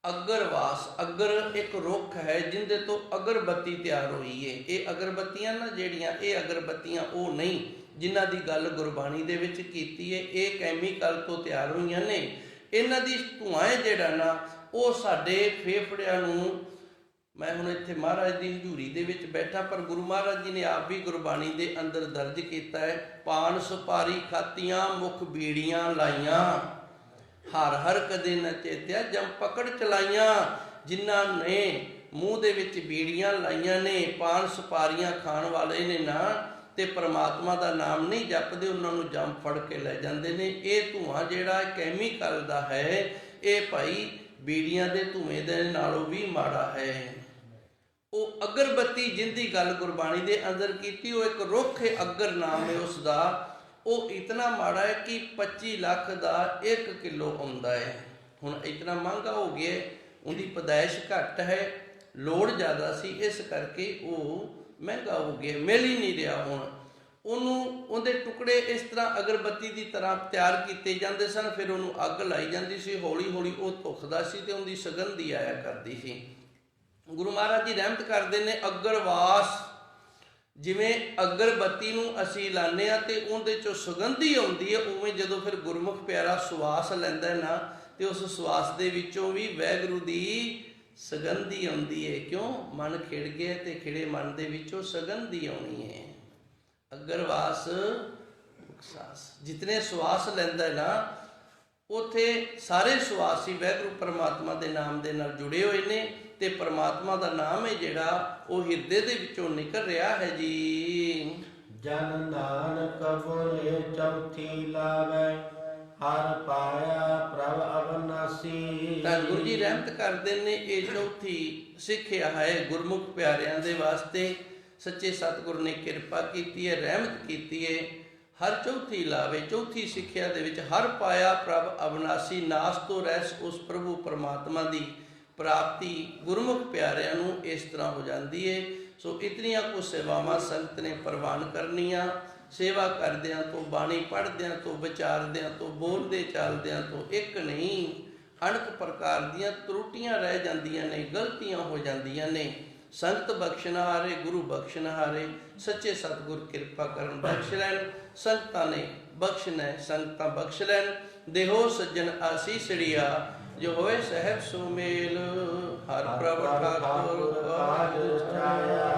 ਅਗਰਵਾਸ, ਅਗਰ ਇੱਕ ਰੁੱਖ ਹੈ ਜਿੰਦੇ ਤੋਂ ਅਗਰਬੱਤੀ ਤਿਆਰ ਹੋਈ ਹੈ। ਇਹ ਅਗਰਬੱਤੀਆਂ ਨਾ ਜਿਹੜੀਆਂ, ਇਹ ਅਗਰਬੱਤੀਆਂ ਉਹ ਨਹੀਂ ਜਿਨ੍ਹਾਂ ਦੀ ਗੱਲ ਗੁਰਬਾਣੀ ਦੇ ਵਿੱਚ ਕੀਤੀ ਹੈ। ਇਹ ਕੈਮੀਕਲ ਤੋਂ ਤਿਆਰ ਹੋਈਆਂ ਨੇ। ਇਹਨਾਂ ਦੀ ਧੂੰਆਂ ਹੈ ਜਿਹੜਾ ਨਾ, ਉਹ ਸਾਡੇ ਫੇਫੜਿਆਂ ਨੂੰ, ਮੈਂ ਹੁਣ ਇੱਥੇ ਮਹਾਰਾਜ ਦੀ ਹਜ਼ੂਰੀ ਦੇ ਵਿੱਚ ਬੈਠਾ, ਪਰ ਗੁਰੂ ਮਹਾਰਾਜ ਜੀ ਨੇ ਆਪ ਵੀ ਗੁਰਬਾਣੀ ਦੇ ਅੰਦਰ ਦਰਜ ਕੀਤਾ ਹੈ, ਪਾਨ ਸੁਪਾਰੀ ਖਾਤੀਆਂ ਮੁਖ ਬੀੜੀਆਂ ਲਾਈਆਂ, ਹਰ ਹਰ ਕਦੇ ਨਾ ਚੇਤਿਆ ਜਮ ਪਕੜ ਚਲਾਈਆਂ। ਜਿਨ੍ਹਾਂ ਨੇ ਮੂੰਹ ਦੇ ਵਿੱਚ ਬੀੜੀਆਂ ਲਾਈਆਂ ਨੇ, ਪਾਨ ਸੁਪਾਰੀਆਂ ਖਾਣ ਵਾਲੇ ਨੇ ਨਾ, ਤੇ ਪਰਮਾਤਮਾ ਦਾ ਨਾਮ ਨਹੀਂ ਜਪਦੇ, ਉਹਨਾਂ ਨੂੰ ਜਮ ਫੜ ਕੇ ਲੈ ਜਾਂਦੇ ਨੇ। ਇਹ ਧੂੰਆਂ ਜਿਹੜਾ ਕੈਮੀਕਲ ਦਾ ਹੈ, ਇਹ ਭਾਈ ਬੀੜੀਆਂ ਦੇ ਧੂਏ ਦੇ ਨਾਲੋਂ ਵੀ ਮਾੜਾ ਹੈ। ਉਹ ਅਗਰਬੱਤੀ ਜਿੰਦੀ ਗੱਲ ਗੁਰਬਾਣੀ ਦੇ ਅੰਦਰ ਕੀਤੀ, ਉਹ ਇੱਕ ਰੁੱਖ ਹੈ, ਅਗਰ ਨਾਮ ਹੈ ਉਸ ਦਾ। ਉਹ ਇਤਨਾ ਮਾੜਾ ਹੈ ਕਿ 25 ਲੱਖ ਦਾ 1 ਕਿਲੋ ਆਉਂਦਾ ਹੈ। ਹੁਣ ਇਤਨਾ ਮਹਿੰਗਾ ਹੋ ਗਿਆ, ਉਹਦੀ ਪੈਦਾਇਸ਼ ਘੱਟ ਹੈ, ਲੋੜ ਜ਼ਿਆਦਾ ਸੀ, ਇਸ ਕਰਕੇ ਉਹ ਮਹਿੰਗਾ ਹੋ ਗਿਆ, ਮਿਲ ਹੀ ਨਹੀਂ ਰਿਹਾ। ਹੁਣ ਉਹਦੇ ਟੁਕੜੇ ਇਸ ਤਰ੍ਹਾਂ ਅਗਰਬੱਤੀ ਦੀ ਤਰ੍ਹਾਂ ਤਿਆਰ ਕੀਤੇ ਜਾਂਦੇ ਸਨ, ਫਿਰ ਉਹਨੂੰ ਅੱਗ ਲਾਈ ਜਾਂਦੀ ਸੀ, ਹੌਲੀ ਹੌਲੀ ਉਹ ਧੁਖਦਾ ਸੀ ਤੇ ਉਹਦੀ ਸੁਗੰਧੀ ਆਇਆ ਕਰਦੀ ਸੀ। ਗੁਰੂ ਮਹਾਰਾਜ ਜੀ ਰਹਿਮਤ ਕਰਦੇ ਨੇ, ਅਗਰਵਾਸ, ਜਿਵੇਂ ਅਗਰਬੱਤੀ ਨੂੰ ਅਸੀਂ ਲਾਉਂਦੇ ਹਾਂ ਤੇ ਉਹਦੇ ਚੋਂ ਸੁਗੰਧੀ ਆਉਂਦੀ ਹੈ, ਉਵੇਂ ਜਦੋਂ ਫਿਰ ਗੁਰਮੁਖ ਪਿਆਰਾ ਸੁਆਸ ਲੈਂਦਾ ਨਾ, ਤੇ ਉਸ ਸੁਆਸ ਦੇ ਵਿੱਚੋਂ ਵੀ ਵਾਹਿਗੁਰੂ ਦੀ ਸੁਗੰਧੀ ਆਉਂਦੀ ਹੈ। ਕਿਉਂ? ਮਨ ਖਿੜ ਗਿਆ ਤੇ ਖਿੜੇ ਮਨ ਦੇ ਵਿੱਚੋਂ ਸੁਗੰਧੀ ਆਉਣੀ ਹੈ। ਅਗਰਵਾਸ ਸਾਸ, ਜਿਤਨੇ ਸੁਆਸ ਲੈਂਦਾ ਨਾ, ਉੱਥੇ ਸਾਰੇ ਸੁਆਸ ਹੀ ਵਾਹਿਗੁਰੂ ਪਰਮਾਤਮਾ ਦੇ ਨਾਮ ਦੇ ਨਾਲ ਜੁੜੇ ਹੋਏ ਨੇ, ਤੇ ਪਰਮਾਤਮਾ ਦਾ ਨਾਮ ਹੈ ਜਿਹੜਾ ਉਹ ਹਿਰਦੇ ਦੇ ਵਿੱਚੋਂ ਨਿਕਲ ਰਿਹਾ ਹੈ ਜੀ। ਜਨ ਨਾਨਕ ਬੋਲੇ ਚੌਥੀ ਲਾਵੇ, ਹਰ ਪਾਇਆ ਪ੍ਰਭ ਅਵਨਾਸੀ। ਤਾਂ ਗੁਰੂ ਜੀ ਰਹਿਮਤ ਕਰਦੇ ਨੇ, ਇਹ ਚੌਥੀ ਸਿੱਖਿਆ ਹੈ ਗੁਰਮੁਖ ਪਿਆਰਿਆਂ ਦੇ ਵਾਸਤੇ। ਸੱਚੇ ਸਤਿਗੁਰ ਨੇ ਕਿਰਪਾ ਕੀਤੀ ਹੈ, ਰਹਿਮਤ ਕੀਤੀ ਹੈ। ਹਰ ਚੌਥੀ ਲਾਵੇ, ਚੌਥੀ ਸਿੱਖਿਆ ਦੇ ਵਿੱਚ ਹਰ ਪਾਇਆ ਪ੍ਰਭ ਅਵਨਾਸੀ, ਨਾਸ ਤੋਂ ਰਹਿਸ ਉਸ ਪ੍ਰਭੂ ਪਰਮਾਤਮਾ ਦੀ ਪ੍ਰਾਪਤੀ ਗੁਰਮੁਖ ਪਿਆਰਿਆਂ ਨੂੰ ਇਸ ਤਰ੍ਹਾਂ ਹੋ ਜਾਂਦੀ ਹੈ। ਸੋ ਇਤਨੀਆਂ ਕੁ ਸੇਵਾਵਾਂ ਸੰਗਤ ਨੇ ਪ੍ਰਵਾਨ ਕਰਨੀਆਂ। ਸੇਵਾ ਕਰਦਿਆਂ ਤੋਂ, ਬਾਣੀ ਪੜ੍ਹਦਿਆਂ ਤੋਂ, ਵਿਚਾਰਦਿਆਂ ਤੋਂ, ਬੋਲਦੇ ਚਾਲਦਿਆਂ ਤੋਂ ਇੱਕ ਨਹੀਂ, ਅਣਕ ਪ੍ਰਕਾਰ ਦੀਆਂ ਤਰੁੱਟੀਆਂ ਰਹਿ ਜਾਂਦੀਆਂ ਨੇ, ਗਲਤੀਆਂ ਹੋ ਜਾਂਦੀਆਂ ਨੇ। ਸੰਗਤ ਬਖਸ਼ਣਹਾਰੇ, ਗੁਰੂ ਬਖਸ਼ਣਹਾਰੇ, ਸੱਚੇ ਸਤਿਗੁਰ ਕਿਰਪਾ ਕਰਨ, ਬਖਸ਼ ਲੈਣ। ਸੰਗਤਾਂ ਨੇ ਬਖਸ਼ਣਾ, ਸੰਗਤਾਂ ਬਖਸ਼ ਲੈਣ। ਦੇਹੋ ਸੱਜਣ ਆਸੀਸੜੀਆ, ਜੋ ਹੋਏ ਸਹਿਬ ਸੁਮੇਲ। ਹਰ ਪ੍ਰਭ ਠਾਕੁਰ ਕਾਜ ਰਚਾਇਆ।